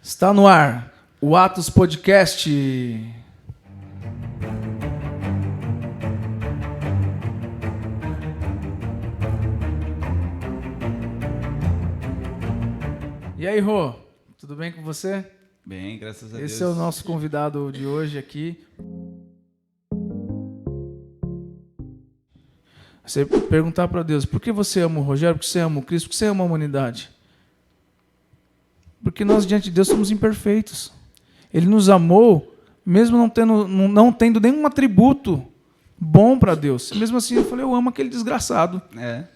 Está no ar o Atos Podcast. E aí, Rô? Tudo bem com você? Bem, graças a Deus. Esse é o nosso convidado de hoje aqui. Você perguntar para Deus, por que você ama o Rogério? Por que você ama o Cristo? Por que você ama a humanidade? Porque nós, diante de Deus, somos imperfeitos. Ele nos amou, mesmo não tendo nenhum atributo bom para Deus. Mesmo assim, eu falei, eu amo aquele desgraçado.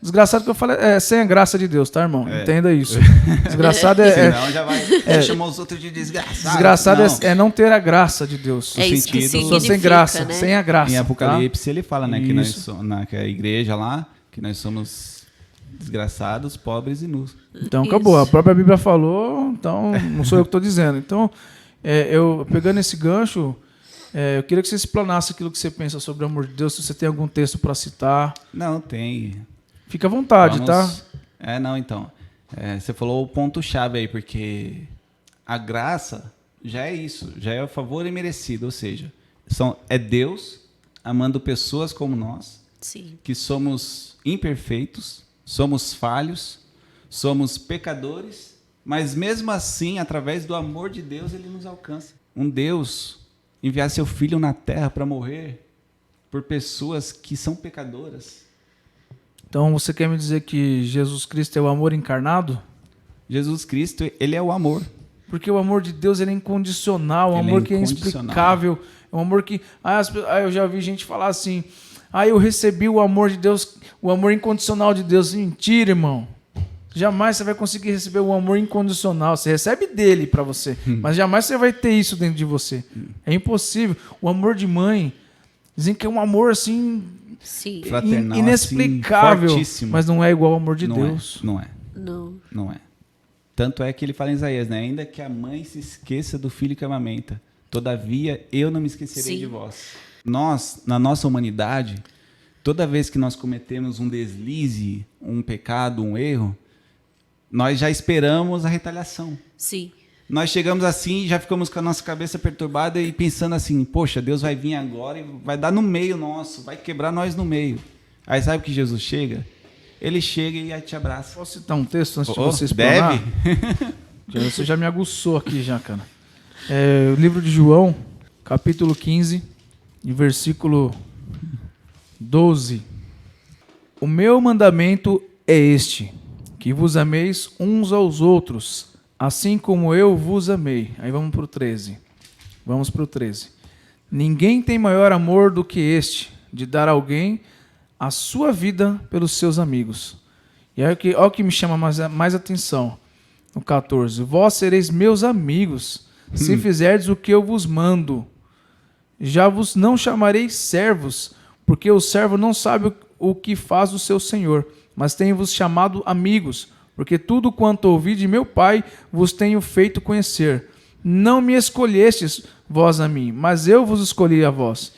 Desgraçado que eu falei, sem a graça de Deus, tá, irmão? Entenda isso. Desgraçado Senão já vai chamar os outros de desgraçado. Desgraçado é não ter a graça de Deus. É isso que significa, sem graça, né? sem a graça. Em Apocalipse, tá? ele fala, né, que nós que a igreja lá, que nós somos desgraçados, pobres e nus. Então acabou, a própria Bíblia falou, então não sou eu que estou dizendo. Então, eu pegando esse gancho, eu queria que você explanasse aquilo que você pensa sobre o amor de Deus, se você tem algum texto para citar. Não, tem. Fica à vontade, tá? Então. Você falou o ponto-chave aí, porque a graça já é isso, já é o favor imerecido, ou seja, é Deus amando pessoas como nós, Sim. que somos imperfeitos, somos falhos, somos pecadores, mas mesmo assim, através do amor de Deus, ele nos alcança. Um Deus enviar seu filho na terra para morrer por pessoas que são pecadoras. Então você quer me dizer que Jesus Cristo é o amor encarnado? Jesus Cristo, ele é o amor. Porque o amor de Deus ele é incondicional, um amor que é inexplicável, é um amor que... eu já vi gente falar assim, eu recebi o amor de Deus, o amor incondicional de Deus. Mentira, irmão. Jamais você vai conseguir receber o amor incondicional. Você recebe dele para você, mas jamais você vai ter isso dentro de você. É impossível. O amor de mãe, dizem que é um amor assim... Sim. Fraternal, inexplicável, assim, mas não é igual ao amor de Deus. Não é. Tanto é que ele fala em Isaías, né? Ainda que a mãe se esqueça do filho que amamenta, todavia eu não me esquecerei de vós. Nós, na nossa humanidade, toda vez que nós cometemos um deslize, um pecado, um erro, nós já esperamos a retaliação. Sim. Nós chegamos assim e já ficamos com a nossa cabeça perturbada e pensando assim, poxa, Deus vai vir agora e vai dar no meio nosso, vai quebrar nós no meio. Aí sabe que Jesus chega? Ele chega e aí te abraça. Posso citar um texto antes de você explanar? Deve? Você já me aguçou aqui já, cara. O livro de João, capítulo 15, e versículo 12. O meu mandamento é este, que vos ameis uns aos outros, assim como eu vos amei. Aí vamos para o 13. Ninguém tem maior amor do que este, de dar a alguém a sua vida pelos seus amigos. E aí olha o que me chama mais atenção. No 14. Vós sereis meus amigos, se fizerdes o que eu vos mando. Já vos não chamarei servos, porque o servo não sabe o que faz o seu senhor, mas tenho-vos chamado amigos, porque tudo quanto ouvi de meu Pai vos tenho feito conhecer. Não me escolhestes vós a mim, mas eu vos escolhi a vós.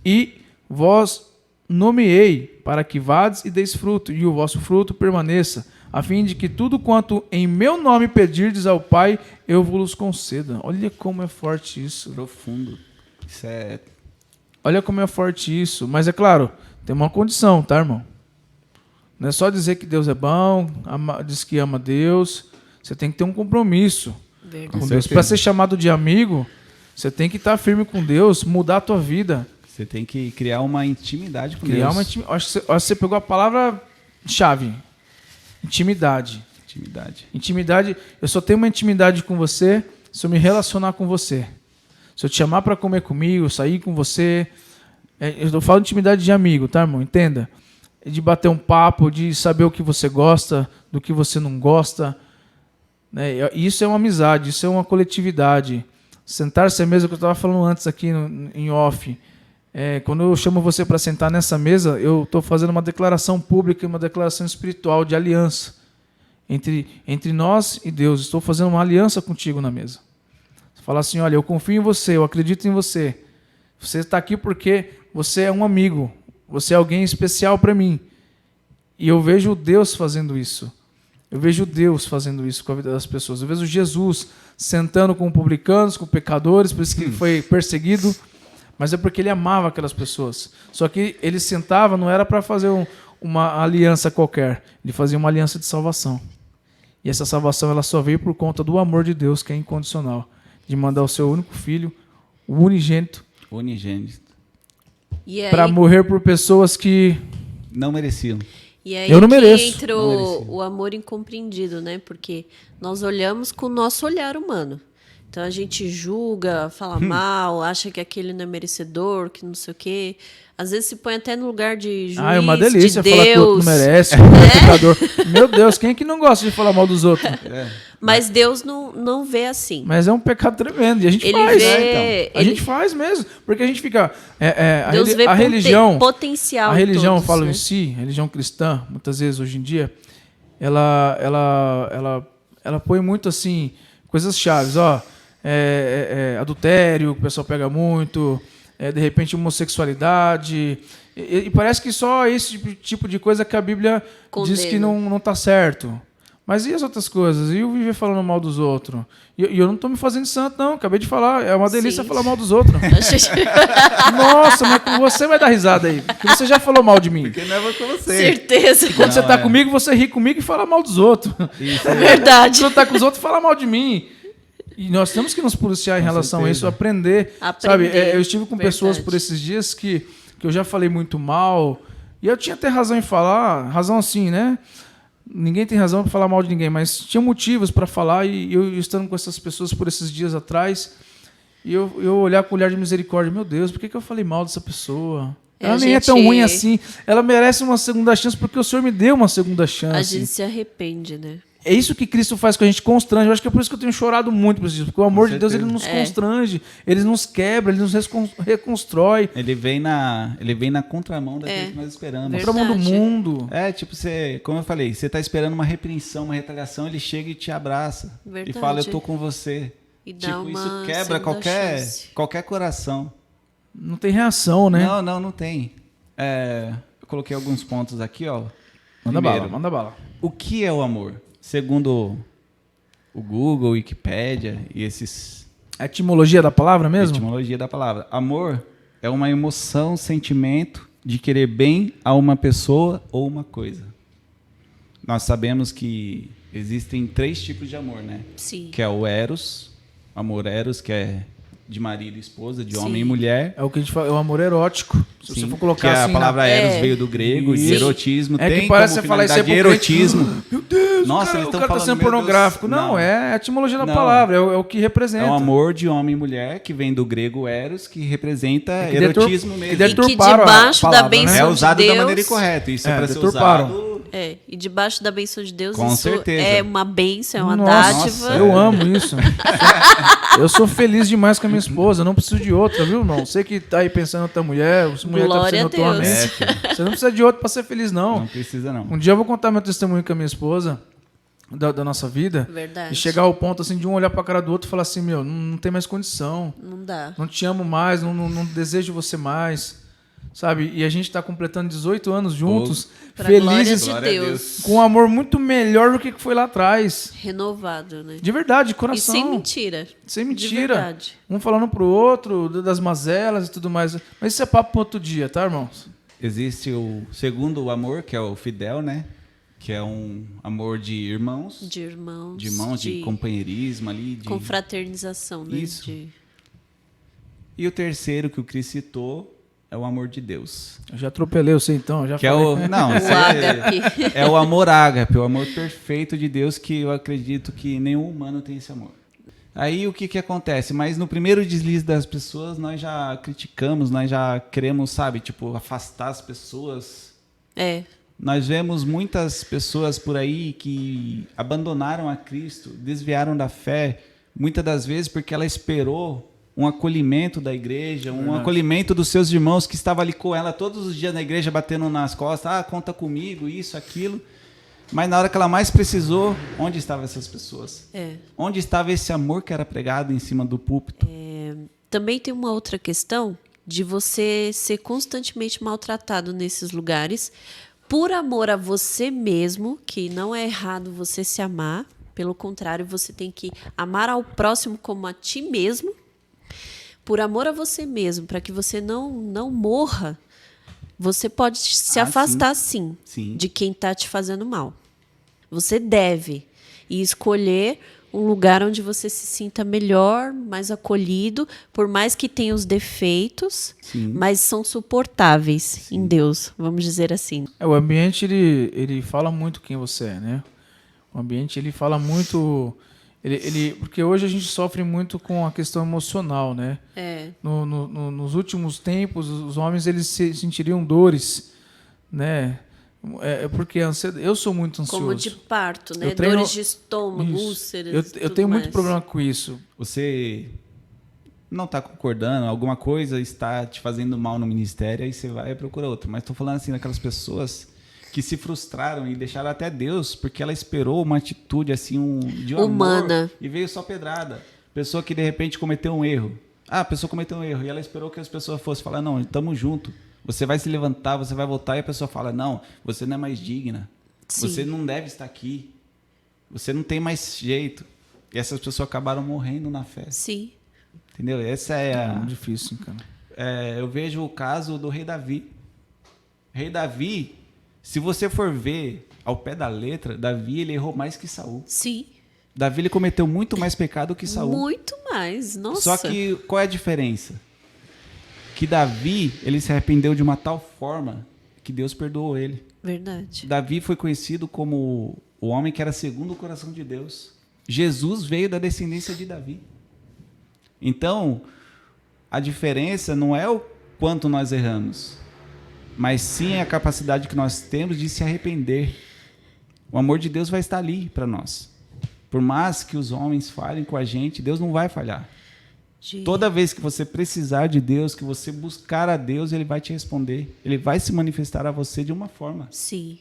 E vós nomeei para que vades e deis fruto, e o vosso fruto permaneça, a fim de que tudo quanto em meu nome pedirdes ao Pai, eu vos conceda. Olha como é forte isso. Profundo. Olha como é forte isso. Mas é claro, tem uma condição, tá, irmão? Não é só dizer que Deus é bom, diz que ama Deus. Você tem que ter um compromisso com Deus. Para ser chamado de amigo, você tem que estar firme com Deus, mudar a tua vida. Você tem que criar uma intimidade com Deus. Acho que você pegou a palavra-chave. Intimidade. Intimidade. Eu só tenho uma intimidade com você se eu me relacionar com você. Se eu te chamar para comer comigo, sair com você. Eu falo de intimidade de amigo, tá, irmão? Entenda. De bater um papo, de saber o que você gosta, do que você não gosta. Isso é uma amizade, isso é uma coletividade. Sentar-se à mesa, que eu estava falando antes aqui em off. Quando eu chamo você para sentar nessa mesa, eu estou fazendo uma declaração pública e uma declaração espiritual de aliança entre nós e Deus. Estou fazendo uma aliança contigo na mesa. Você fala assim, olha, eu confio em você, eu acredito em você. Você está aqui porque você é um amigo, você é alguém especial para mim. E eu vejo Deus fazendo isso. Eu vejo Deus fazendo isso com a vida das pessoas. Eu vejo Jesus sentando com publicanos, com pecadores, por isso que ele foi perseguido. Mas é porque ele amava aquelas pessoas. Só que ele sentava, não era para fazer uma aliança qualquer. Ele fazia uma aliança de salvação. E essa salvação ela só veio por conta do amor de Deus, que é incondicional. De mandar o seu único filho, o unigênito, para morrer por pessoas que não mereciam. E aí eu não que mereço. entra o amor incompreendido, né? Porque nós olhamos com o nosso olhar humano. Então a gente julga, fala mal, acha que aquele não é merecedor, que não sei o quê. Às vezes se põe até no lugar de juiz, é uma delícia de falar Deus. que o outro não merece, que o outro é pecador. Meu Deus, quem é que não gosta de falar mal dos outros? Mas Deus não vê assim. Mas é um pecado tremendo. E a gente Ele faz. vê- A gente faz mesmo. Porque a gente fica... Deus vê a religião... potencial A em religião, todos, eu falo né? em si, a religião cristã, muitas vezes hoje em dia, ela põe muito assim, coisas chaves, ó, adultério, o pessoal pega muito, de repente homossexualidade, e parece que só esse tipo de coisa que a Bíblia diz que não está certo. Mas e as outras coisas? E eu viver falando mal dos outros? E eu não estou me fazendo santo, não. Acabei de falar. É uma delícia Sim. falar mal dos outros. Nossa, mas você vai dar risada aí. Porque você já falou mal de mim. Porque não é com você. Certeza. Quando você está comigo, você ri comigo e fala mal dos outros. Isso. É verdade. Quando está com os outros, fala mal de mim. E nós temos que nos policiar em relação a isso, aprender. Sabe, eu estive com pessoas por esses dias que eu já falei muito mal. E eu tinha até razão em falar. Razão assim, né? Ninguém tem razão para falar mal de ninguém, mas tinha motivos para falar, e eu estando com essas pessoas por esses dias atrás, e eu olhar com o olhar de misericórdia, meu Deus, por que eu falei mal dessa pessoa? Ela nem é tão ruim assim, ela merece uma segunda chance porque o Senhor me deu uma segunda chance. A gente se arrepende, né? É isso que Cristo faz com a gente, constrange. Eu acho que é por isso que eu tenho chorado muito por isso, porque o amor de Deus ele nos constrange, ele nos quebra, ele nos reconstrói. Ele vem na contramão daquilo que nós esperamos. Contramão do mundo. Tipo, como eu falei, você está esperando uma repreensão, uma retaliação, ele chega e te abraça. Verdade. E fala, eu tô com você. E dá tipo, uma isso quebra segunda chance. qualquer coração. Não tem reação, né? Não tem. Eu coloquei alguns pontos aqui, ó. Manda Primeiro, bala, manda bala. O que é o amor? Segundo o Google, Wikipédia e esses... A etimologia da palavra mesmo? Etimologia da palavra. Amor é uma emoção, sentimento de querer bem a uma pessoa ou uma coisa. Nós sabemos que existem 3 tipos de amor, né? Sim. Que é o eros, amor eros, que é de marido e esposa, de Sim. homem e mulher. É o que a gente fala, é o amor erótico. Se Sim, você for colocar que assim... a palavra eros veio do grego, de Isso. erotismo. É que tem parece como você falar isso aí finalidade pro crente. erotismo. Meu Deus, Nossa, o eles cara estão tá falando, sendo meu Deus. pornográfico. Não, Não. é a etimologia da Não. palavra, é o que representa. É o amor de homem e mulher, que vem do grego eros, que representa que erotismo mesmo. E que deturparam a debaixo da palavra, bênção né? É de usado Deus, da maneira incorreta. Isso é para ser deturparam. usado... E debaixo da bênção de Deus, Com isso certeza. é uma bênção, é uma Nossa, dádiva. eu amo isso. Eu sou feliz demais com a minha esposa, eu não preciso de outra, viu, irmão? Você que tá aí pensando em outra mulher, mulher tá Glória pensando em a outra Deus. mente. Você não precisa de outra para ser feliz, não. Não precisa, não. Um dia eu vou contar meu testemunho com a minha esposa, da nossa vida, Verdade. e chegar ao ponto assim, de um olhar para a cara do outro e falar assim, meu, não tem mais condição, Não dá. não te amo mais, não desejo você mais, sabe? E a gente tá completando 18 anos juntos, Pra felizes, glória de Deus. com um amor muito melhor do que foi lá atrás. Renovado, né? De verdade, de E coração. sem mentira. Sem De mentira. verdade. Um falando pro outro, das mazelas e tudo mais. Mas isso é papo pro outro dia, tá, irmãos? Existe o segundo amor, que é o fidel, né? Que é um amor de irmãos. De irmãos. De companheirismo ali. De... confraternização, né? Isso. E o terceiro que o Cris citou é o amor de Deus. Eu já atropelei você então, já Que falei. Não, O ágape. é o amor ágape, o amor perfeito de Deus, que eu acredito que nenhum humano tem esse amor. Aí o que acontece? Mas no primeiro deslize das pessoas, nós já criticamos, nós já queremos, sabe, tipo, afastar as pessoas. Nós vemos muitas pessoas por aí que abandonaram a Cristo, desviaram da fé, muitas das vezes porque ela esperou um acolhimento da igreja, um acolhimento dos seus irmãos que estavam ali com ela todos os dias na igreja, batendo nas costas, conta comigo, isso, aquilo. Mas na hora que ela mais precisou, onde estavam essas pessoas? Onde estava esse amor que era pregado em cima do púlpito? Também tem uma outra questão de você ser constantemente maltratado nesses lugares, por amor a você mesmo, que não é errado você se amar, pelo contrário, você tem que amar ao próximo como a ti mesmo, por amor a você mesmo, para que você não morra, você pode se afastar sim de quem está te fazendo mal. Você deve escolher um lugar onde você se sinta melhor, mais acolhido, por mais que tenha os defeitos, mas são suportáveis em Deus, vamos dizer assim. O ambiente, ele fala muito quem você é, né? O ambiente, ele fala muito... porque hoje a gente sofre muito com a questão emocional, né? Nos últimos tempos, os homens eles sentiriam dores, né? Porque eu sou muito ansioso. Como de parto, né? Dores de estômago, úlceras. Eu tenho muito problema com isso. Você não está concordando, alguma coisa está te fazendo mal no ministério, aí você vai e procura outra. Mas estou falando assim daquelas pessoas que se frustraram e deixaram até Deus, porque ela esperou uma atitude assim de um humana amor, e veio só pedrada. Pessoa que de repente cometeu um erro. A pessoa cometeu um erro e ela esperou que as pessoas fossem falar: não, estamos juntos. Você vai se levantar, você vai voltar, e a pessoa fala: não, você não é mais digna. Sim. Você não deve estar aqui. Você não tem mais jeito. E essas pessoas acabaram morrendo na fé. Sim. Entendeu? Essa é muito difícil, cara. Eu vejo o caso do rei Davi. Rei Davi, se você for ver ao pé da letra, Davi ele errou mais que Saul. Sim. Davi ele cometeu muito mais pecado que Saul. Muito mais, nossa. Só que qual é a diferença? Que Davi, ele se arrependeu de uma tal forma que Deus perdoou ele. Verdade. Davi foi conhecido como o homem que era segundo o coração de Deus. Jesus veio da descendência de Davi. Então, a diferença não é o quanto nós erramos, mas sim a capacidade que nós temos de se arrepender. O amor de Deus vai estar ali para nós. Por mais que os homens falhem com a gente, Deus não vai falhar. Toda vez que você precisar de Deus, que você buscar a Deus, Ele vai te responder. Ele vai se manifestar a você de uma forma. Sim.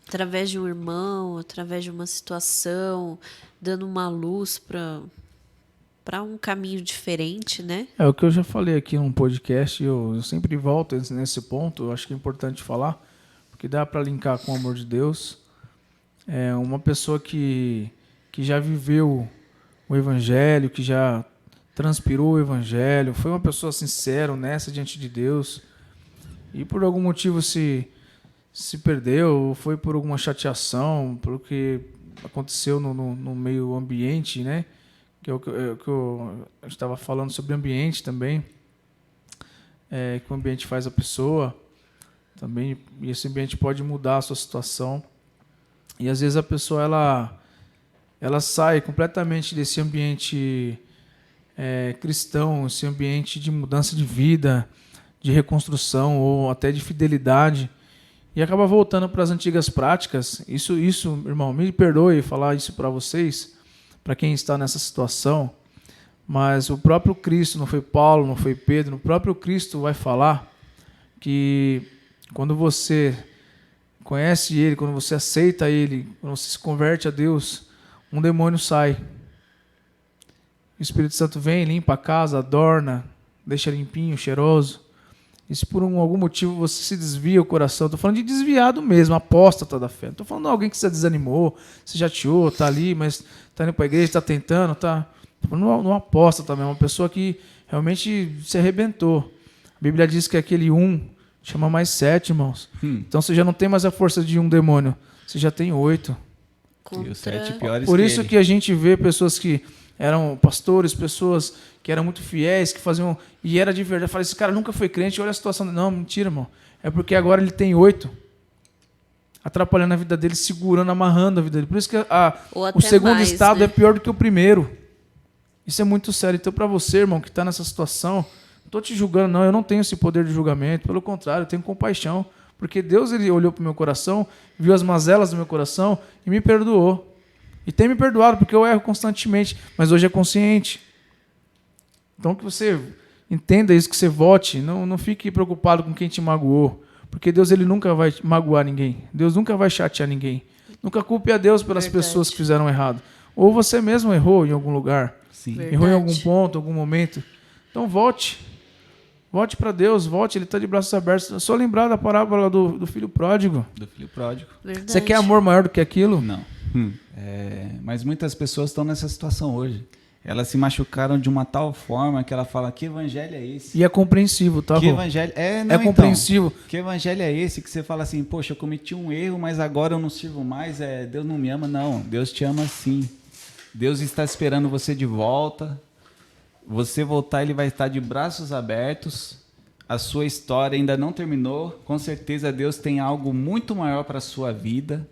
Através de um irmão, através de uma situação, dando uma luz para um caminho diferente, né? É o que eu já falei aqui num podcast, eu sempre volto nesse ponto, eu acho que é importante falar, porque dá para linkar com o amor de Deus. É uma pessoa que já viveu o Evangelho, que já transpirou o Evangelho, foi uma pessoa sincera, honesta diante de Deus, e por algum motivo se perdeu, ou foi por alguma chateação, porque aconteceu no meio ambiente, né? Que eu estava falando sobre ambiente também, que o ambiente faz a pessoa também, e esse ambiente pode mudar a sua situação. E às vezes a pessoa ela sai completamente desse ambiente cristão, esse ambiente de mudança de vida, de reconstrução ou até de fidelidade, e acaba voltando para as antigas práticas. Isso, irmão, me perdoe falar isso para vocês, para quem está nessa situação, mas o próprio Cristo, não foi Paulo, não foi Pedro, o próprio Cristo vai falar que quando você conhece Ele, quando você aceita Ele, quando você se converte a Deus, um demônio sai. O Espírito Santo vem, limpa a casa, adorna, deixa limpinho, cheiroso. E se por algum motivo você se desvia o coração, estou falando de desviado mesmo, apóstata da fé. Não estou falando de alguém que se desanimou, se chateou, está ali, mas está indo para a igreja, está tentando, está... Estou falando de um apóstata também, uma pessoa que realmente se arrebentou. A Bíblia diz que aquele chama mais 7, irmãos. Então você já não tem mais a força de um demônio, você já tem 8. E os 7 piores. Por isso que a gente vê pessoas que eram pastores, pessoas que eram muito fiéis, que faziam... E era de verdade. Eu falei, esse cara nunca foi crente, olha a situação. Não, mentira, irmão. É porque agora ele tem 8. Atrapalhando a vida dele, segurando, amarrando a vida dele. Por isso que o segundo mais, estado né? é pior do que o primeiro. Isso é muito sério. Então, para você, irmão, que está nessa situação, não estou te julgando, não. Eu não tenho esse poder de julgamento. Pelo contrário, eu tenho compaixão. Porque Deus ele olhou para o meu coração, viu as mazelas do meu coração e me perdoou. E tem me perdoado, porque eu erro constantemente, mas hoje é consciente. Então que você entenda isso, que você vote, não fique preocupado com quem te magoou, porque Deus ele nunca vai magoar ninguém, Deus nunca vai chatear ninguém. Nunca culpe a Deus pelas pessoas que fizeram errado. Ou você mesmo errou em algum lugar, Sim. errou em algum ponto, algum momento. Então volte Volte para Deus, volte, ele está de braços abertos. É só lembrar da parábola do filho pródigo. Do filho pródigo. Verdade. Você quer amor maior do que aquilo? Não. Mas muitas pessoas estão nessa situação hoje. Elas se machucaram de uma tal forma que ela fala, que evangelho é esse? E é compreensivo, tá, Que Rô? evangelho... É compreensivo. Então, que evangelho é esse que você fala assim, poxa, eu cometi um erro, mas agora eu não sirvo mais, Deus não me ama? Não, Deus te ama sim. Deus está esperando você de volta. Você voltar, ele vai estar de braços abertos. A sua história ainda não terminou. Com certeza Deus tem algo muito maior para a sua vida.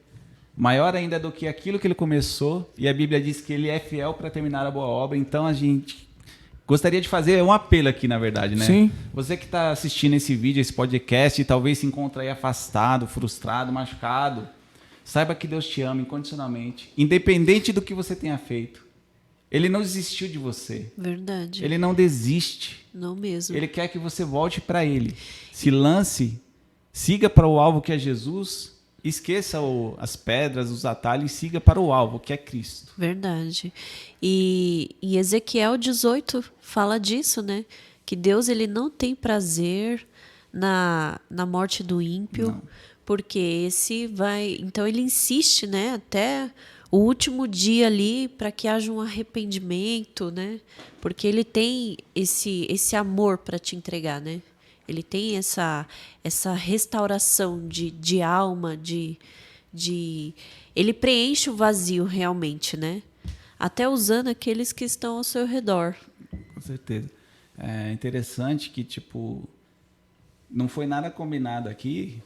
Maior ainda do que aquilo que ele começou. E a Bíblia diz que ele é fiel para terminar a boa obra. Então a gente gostaria de fazer um apelo aqui, na verdade, né? Sim. Você que está assistindo esse vídeo, esse podcast, e talvez se encontre aí afastado, frustrado, machucado, saiba que Deus te ama incondicionalmente, independente do que você tenha feito. Ele não desistiu de você. Verdade. Ele não desiste. Não mesmo. Ele quer que você volte para ele. Se lance, siga para o alvo que é Jesus, esqueça as pedras, os atalhos e siga para o alvo que é Cristo. Verdade. E Ezequiel 18 fala disso, né? Que Deus ele não tem prazer na morte do ímpio, Não. porque esse vai... Então ele insiste, né? Até o último dia ali para que haja um arrependimento, né? Porque ele tem esse amor para te entregar, né? Ele tem essa restauração de alma, ele preenche o vazio realmente, né? Até usando aqueles que estão ao seu redor. Com certeza. É interessante que, não foi nada combinado aqui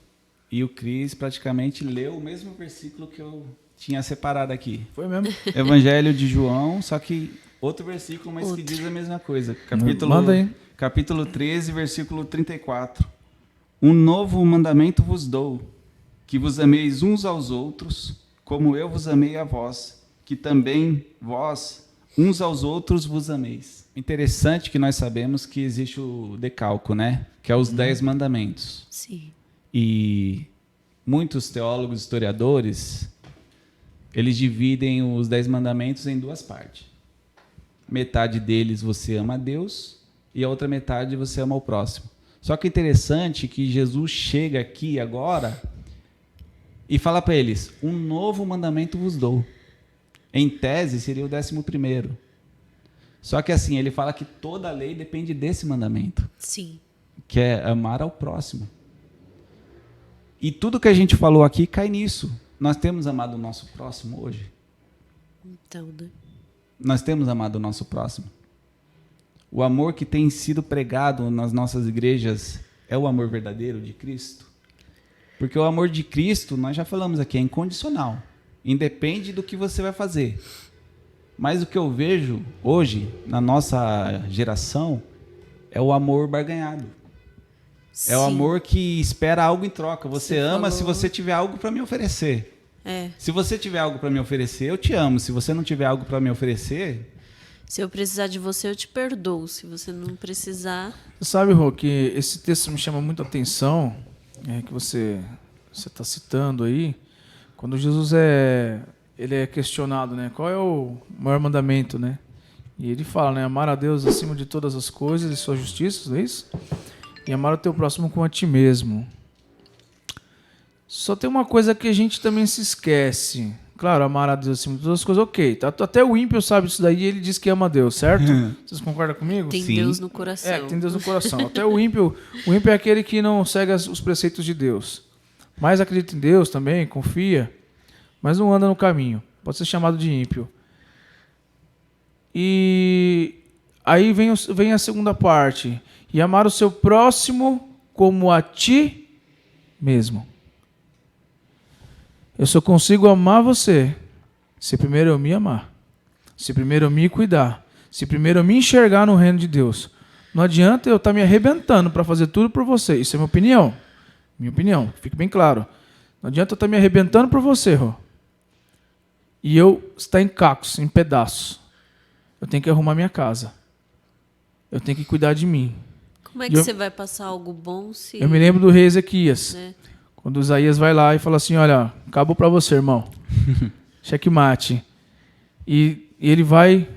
e o Cris praticamente leu o mesmo versículo que eu tinha separado aqui. Foi mesmo. Evangelho de João, só que outro versículo, mas que diz a mesma coisa. Manda aí. Capítulo 13, versículo 34. Um novo mandamento vos dou, que vos ameis uns aos outros, como eu vos amei a vós, que também vós, uns aos outros, vos ameis. Interessante que nós sabemos que existe o decálculo, né? Que é os 10 mandamentos. Sim. E muitos teólogos, historiadores, eles dividem os 10 mandamentos em duas partes. Metade deles você ama a Deus e a outra metade você ama o próximo. Só que é interessante que Jesus chega aqui agora e fala para eles, um novo mandamento vos dou. Em tese seria o 11º. Só que assim, ele fala que toda a lei depende desse mandamento. Sim. Que é amar ao próximo. E tudo que a gente falou aqui cai nisso. Nós temos amado o nosso próximo hoje? Então, né? Nós temos amado o nosso próximo? O amor que tem sido pregado nas nossas igrejas é o amor verdadeiro de Cristo? Porque o amor de Cristo, nós já falamos aqui, é incondicional. Independe do que você vai fazer. Mas o que eu vejo hoje, na nossa geração, é o amor barganhado. Sim. É o amor que espera algo em troca. Você ama falou... se você tiver algo para me oferecer. É. Se você tiver algo para me oferecer, eu te amo. Se você não tiver algo para me oferecer... Se eu precisar de você, eu te perdoo. Se você não precisar... Você sabe, Rô, que esse texto me chama muito a atenção, que você está citando aí, quando Jesus ele é questionado, né? Qual é o maior mandamento, né? E ele fala, né? Amar a Deus acima de todas as coisas e sua justiça, não é isso? E amar o teu próximo como a ti mesmo. Só tem uma coisa que a gente também se esquece. Claro, amar a Deus acima de todas as coisas, ok. Tá? Até o ímpio sabe disso daí e ele diz que ama a Deus, certo? Vocês concordam comigo? Tem Sim. Deus no coração. Tem Deus no coração. Até o ímpio é aquele que não segue os preceitos de Deus. Mas acredita em Deus também, confia, mas não anda no caminho. Pode ser chamado de ímpio. E aí vem a segunda parte. E amar o seu próximo como a ti mesmo. Eu só consigo amar você se primeiro eu me amar. Se primeiro eu me cuidar. Se primeiro eu me enxergar no reino de Deus. Não adianta eu estar me arrebentando para fazer tudo por você. Isso é minha opinião. Minha opinião, fique bem claro. Não adianta eu estar me arrebentando por você, Rô. E eu estar em cacos, em pedaços. Eu tenho que arrumar minha casa. Eu tenho que cuidar de mim. Como é que você vai passar algo bom se... Eu me lembro do rei Ezequias. Né? Quando Isaías vai lá e fala assim, olha, acabou para você, irmão. Checkmate. E ele vai,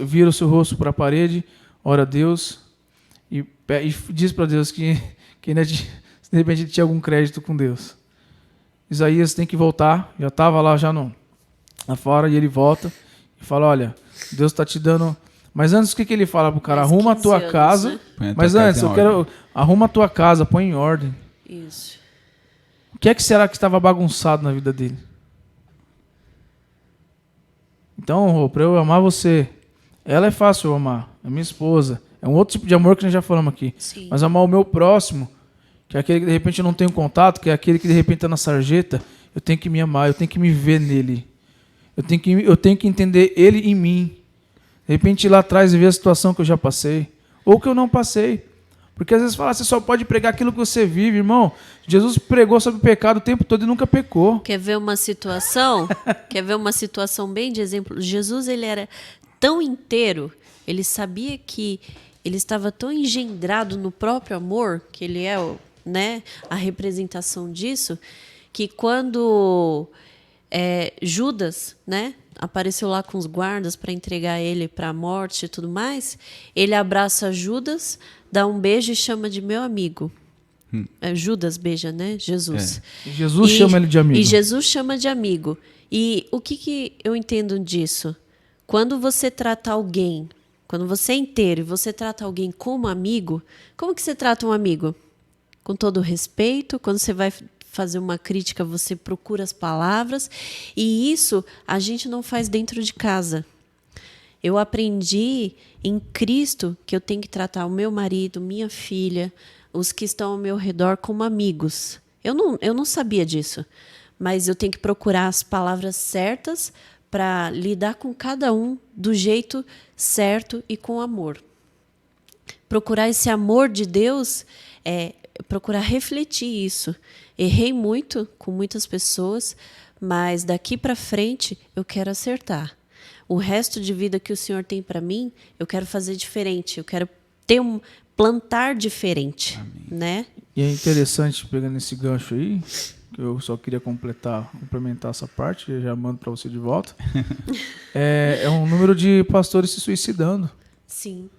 vira o seu rosto para a parede, ora a Deus, e diz para Deus que ainda de repente ele tinha algum crédito com Deus. Isaías tem que voltar, já estava lá lá fora, e ele volta e fala, olha, Deus está te dando... Mas antes, o que ele fala pro cara? Mais Arruma a 15 tua anos, casa. né? Mas antes, arruma a tua casa, põe em ordem. Isso. O que é que será que estava bagunçado na vida dele? Então, para eu amar você, ela é fácil eu amar, é minha esposa. É um outro tipo de amor que nós já falamos aqui. Sim. Mas amar o meu próximo, que é aquele que de repente eu não tenho contato, que é aquele que de repente está na sarjeta, eu tenho que me amar, eu tenho que me ver nele. Eu tenho que entender ele em mim. De repente ir lá atrás e ver a situação que eu já passei, ou que eu não passei. Porque às vezes fala, você só pode pregar aquilo que você vive, irmão. Jesus pregou sobre o pecado o tempo todo e nunca pecou. Quer ver uma situação? Quer ver uma situação bem de exemplo? Jesus, ele era tão inteiro, ele sabia que ele estava tão engendrado no próprio amor, que ele é, né, a representação disso, que quando Judas, né, apareceu lá com os guardas para entregar ele para a morte e tudo mais, ele abraça Judas, dá um beijo e chama de meu amigo. Judas beija, né? Jesus. Jesus chama ele de amigo. E Jesus chama de amigo. E o que eu entendo disso? Quando você trata alguém, quando você é inteiro e você trata alguém como amigo, como que você trata um amigo? Com todo respeito, quando você vai fazer uma crítica, você procura as palavras, e isso a gente não faz dentro de casa. Eu aprendi em Cristo que eu tenho que tratar o meu marido, minha filha, os que estão ao meu redor como amigos. Eu não sabia disso, mas eu tenho que procurar as palavras certas para lidar com cada um do jeito certo e com amor. Procurar esse amor de Deus procurar refletir isso. Errei muito com muitas pessoas, mas daqui para frente eu quero acertar. O resto de vida que o Senhor tem para mim, eu quero fazer diferente. Eu quero plantar diferente, né? E é interessante, pegando esse gancho aí, que eu só queria complementar essa parte, que eu já mando para você de volta. É um número de pastores se suicidando. Sim.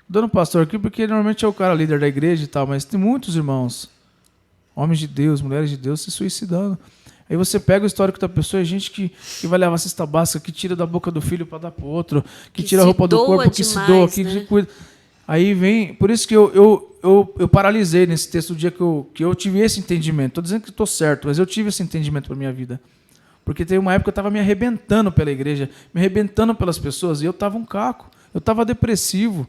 Dando pastor aqui porque normalmente é o cara líder da igreja e tal, mas tem muitos irmãos, homens de Deus, mulheres de Deus se suicidando. Aí você pega o histórico da pessoa, é gente que vai levar a cesta básica, que tira da boca do filho para dar pro outro, que tira a roupa do corpo, que se doa, que se cuida. Aí vem, por isso que eu paralisei nesse texto o dia que eu tive esse entendimento. Estou dizendo que estou certo, mas eu tive esse entendimento para minha vida. Porque teve uma época que eu estava me arrebentando pela igreja, me arrebentando pelas pessoas, e eu estava um caco, eu estava depressivo.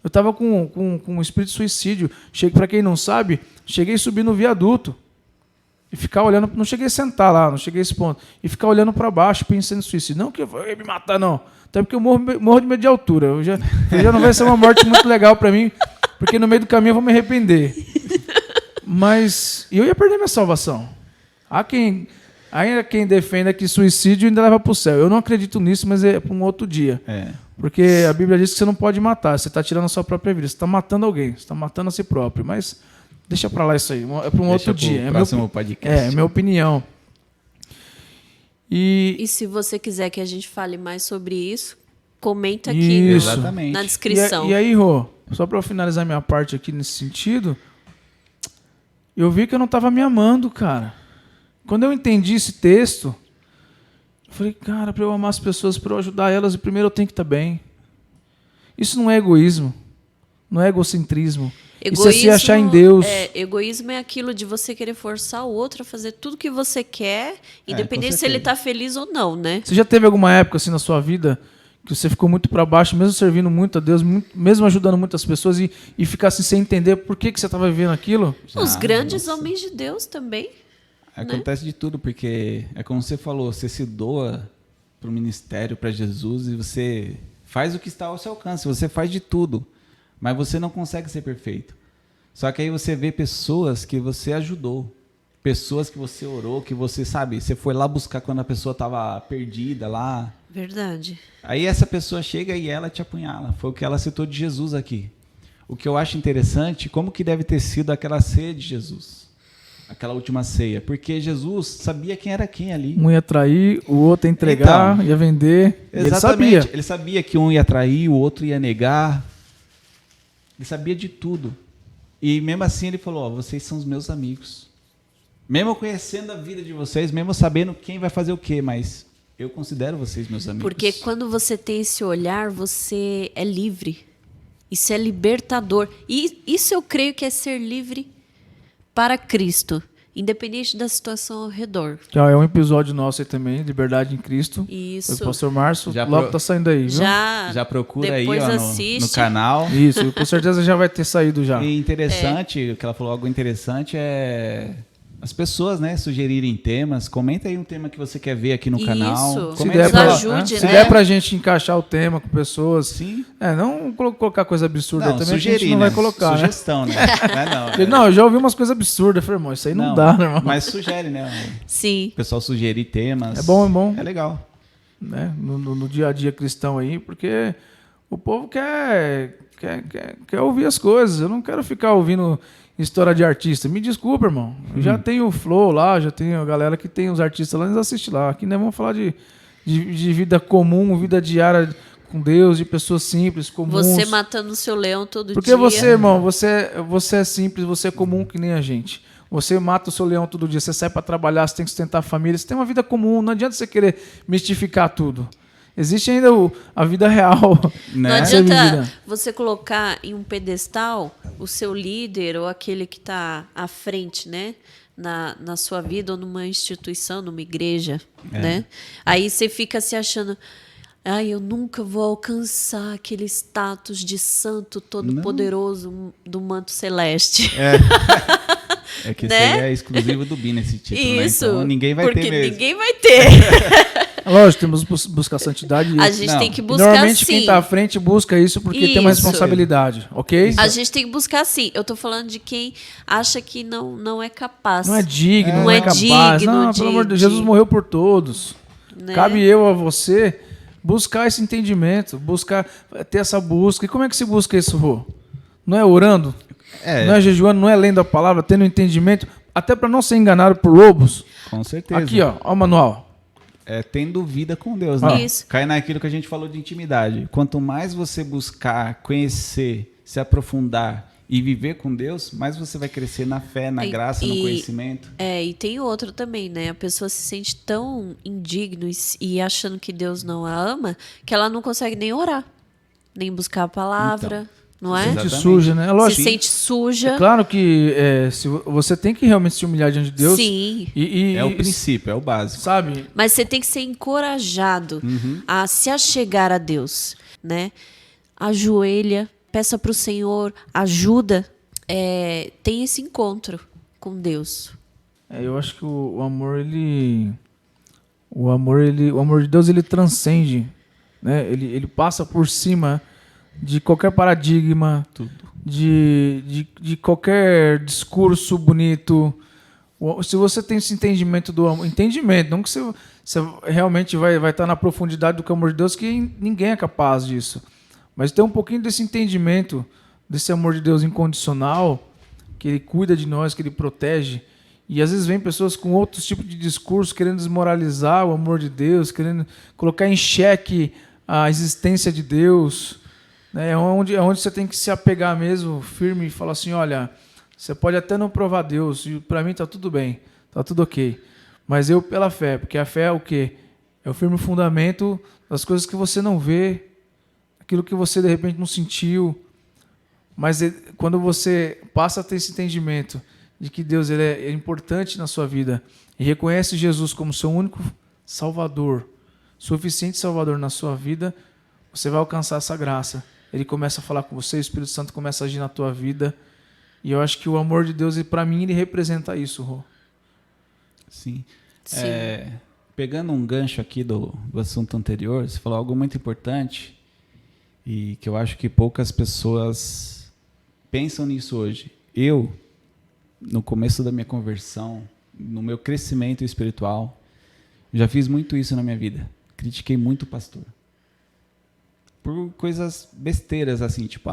Eu estava com um espírito de suicídio. Para quem não sabe, cheguei a subir no viaduto e ficar olhando. Não cheguei a sentar lá, não cheguei a esse ponto. E ficar olhando para baixo, pensando em suicídio. Não que eu vou me matar, não. Até porque eu morro de medo de altura. Já não vai ser uma morte muito legal para mim, porque no meio do caminho eu vou me arrepender. Mas eu ia perder minha salvação. Há quem defenda que suicídio ainda leva para o céu. Eu não acredito nisso, mas é para um outro dia. Porque a Bíblia diz que você não pode matar, você está tirando a sua própria vida, você está matando alguém, você está matando a si próprio. Mas deixa para lá isso aí, é para um outro dia. Próximo podcast. É minha opinião. E se você quiser que a gente fale mais sobre isso, comenta aqui na descrição. E aí, Rô, só para eu finalizar minha parte aqui nesse sentido, eu vi que eu não estava me amando, cara. Quando eu entendi esse texto, eu falei, cara, para eu amar as pessoas, para eu ajudar elas, primeiro eu tenho que estar bem. Isso não é egoísmo, não é egocentrismo. Isso é se achar em Deus. Egoísmo é aquilo de você querer forçar o outro a fazer tudo que você quer, independente se ele está feliz ou não, né? Você já teve alguma época assim na sua vida que você ficou muito para baixo, mesmo servindo muito a Deus, mesmo ajudando muitas pessoas e ficar assim, sem entender por que você estava vivendo aquilo? Os grandes homens de Deus também. Acontece de tudo, porque é como você falou, você se doa para o ministério, para Jesus, e você faz o que está ao seu alcance, você faz de tudo, mas você não consegue ser perfeito. Só que aí você vê pessoas que você ajudou, pessoas que você orou, que você, sabe, você foi lá buscar quando a pessoa estava perdida lá. Verdade. Aí essa pessoa chega e ela te apunhala. Foi o que ela citou de Jesus aqui. O que eu acho interessante, como que deve ter sido aquela ceia de Jesus. Aquela última ceia. Porque Jesus sabia quem era quem ali. Um ia trair, o outro ia entregar, ia vender. Exatamente. Ele sabia que um ia trair, o outro ia negar. Ele sabia de tudo. E mesmo assim ele falou, ó, vocês são os meus amigos. Mesmo conhecendo a vida de vocês, mesmo sabendo quem vai fazer o quê, mas eu considero vocês meus amigos. Porque quando você tem esse olhar, você é livre. Isso é libertador. E isso eu creio que é ser livre para Cristo, independente da situação ao redor. Que é um episódio nosso aí também, Liberdade em Cristo. Isso. O pastor Márcio, Já logo tá saindo aí, viu? Já procura aí, depois ó, assiste. no canal. Isso, com certeza já vai ter saído já. E interessante, o que ela falou, algo interessante é as pessoas, né, sugerirem temas. Comenta aí um tema que você quer ver aqui no canal. Isso. Se Comenta der, Nos pra, ajude, se né? der pra gente encaixar o tema com pessoas. Sim. Não colocar coisa absurda Não, também, a sugerir, gente não né? vai colocar, Sugestão, né? né? Não, eu já ouvi umas coisas absurdas. Eu falei, irmão, isso aí não dá, né, irmão? Mas sugere, né? Sim. O pessoal sugerir temas. É bom, é bom. É legal. Né? No dia a dia cristão aí, porque o povo quer ouvir as coisas. Eu não quero ficar ouvindo história de artista. Me desculpa, irmão. Eu já tenho o Flow lá, já tenho a galera que tem os artistas lá, eles assistem lá. Aqui nós vamos falar de vida comum, vida diária com Deus, de pessoas simples, comuns. Você matando o seu leão todo Porque dia. você, irmão, você é simples, você é comum que nem a gente. Você mata o seu leão todo dia, você sai para trabalhar, você tem que sustentar a família, você tem uma vida comum, não adianta você querer mistificar tudo. Existe ainda a vida real. Não Né? adianta você colocar em um pedestal o seu líder ou aquele que está à frente, né? Na sua vida ou numa instituição, numa igreja, né? Aí você fica se achando... Ai, eu nunca vou alcançar aquele status de santo todo-poderoso do manto celeste. É que Né? isso aí é exclusivo do Bina, esse título, Isso. né? Então ninguém vai porque ter mesmo. ninguém vai ter. Lógico, temos que buscar santidade. A gente Não. tem que buscar Normalmente sim. quem tá à frente busca isso porque tem uma Isso. responsabilidade, ok? A gente tem que buscar sim. Eu tô falando de quem acha que não é capaz. Não é digno, Não não é é capaz. digno Não, de- pelo amor de Deus, de- Jesus morreu por todos. Né? Cabe eu a você buscar esse entendimento, buscar ter essa busca. E como é que se busca isso, Rô? Não é orando? Não é jejuando? Não é lendo a palavra, tendo entendimento? Até para não ser enganado por lobos. Com certeza. Aqui, ó o manual. É tendo vida com Deus, né? Isso. Cai naquilo que a gente falou de intimidade. Quanto mais você buscar, conhecer, se aprofundar e viver com Deus, mais você vai crescer na fé, na graça, no conhecimento. E tem outro também, né? A pessoa se sente tão indigno e achando que Deus não a ama, que ela não consegue nem orar, nem buscar a palavra, não é? Se Exatamente. sente suja, né? É lógico. Se sente suja. É claro que se você tem que realmente se humilhar diante de Deus. Sim. É o princípio, é o básico. Sabe? Mas você tem que ser encorajado a se achegar a Deus, né? Ajoelha, peça para o Senhor ajuda, tem esse encontro com Deus. Eu acho que o amor de Deus ele transcende, né? Ele passa por cima de qualquer paradigma, de qualquer discurso bonito. Se você tem esse entendimento do amor, não que você realmente vai estar na profundidade do amor de Deus, que ninguém é capaz disso. Mas ter um pouquinho desse entendimento, desse amor de Deus incondicional, que Ele cuida de nós, que Ele protege. E às vezes vem pessoas com outros tipos de discurso, querendo desmoralizar o amor de Deus, querendo colocar em xeque a existência de Deus. Né? É onde você tem que se apegar mesmo, firme, e falar assim, olha, você pode até não provar Deus, e para mim está tudo bem, está tudo ok. Mas eu pela fé, porque a fé é o quê? É o firme fundamento das coisas que você não vê, aquilo que você de repente não sentiu, mas quando você passa a ter esse entendimento de que Deus ele é importante na sua vida e reconhece Jesus como seu único Salvador, suficiente Salvador na sua vida, você vai alcançar essa graça. Ele começa a falar com você, o Espírito Santo começa a agir na tua vida, e eu acho que o amor de Deus, para mim, ele representa isso, Rô. Sim. Sim. Pegando um gancho aqui do assunto anterior, você falou algo muito importante e que eu acho que poucas pessoas pensam nisso hoje. Eu, no começo da minha conversão, no meu crescimento espiritual, já fiz muito isso na minha vida. Critiquei muito o pastor. Por coisas besteiras, assim, tipo,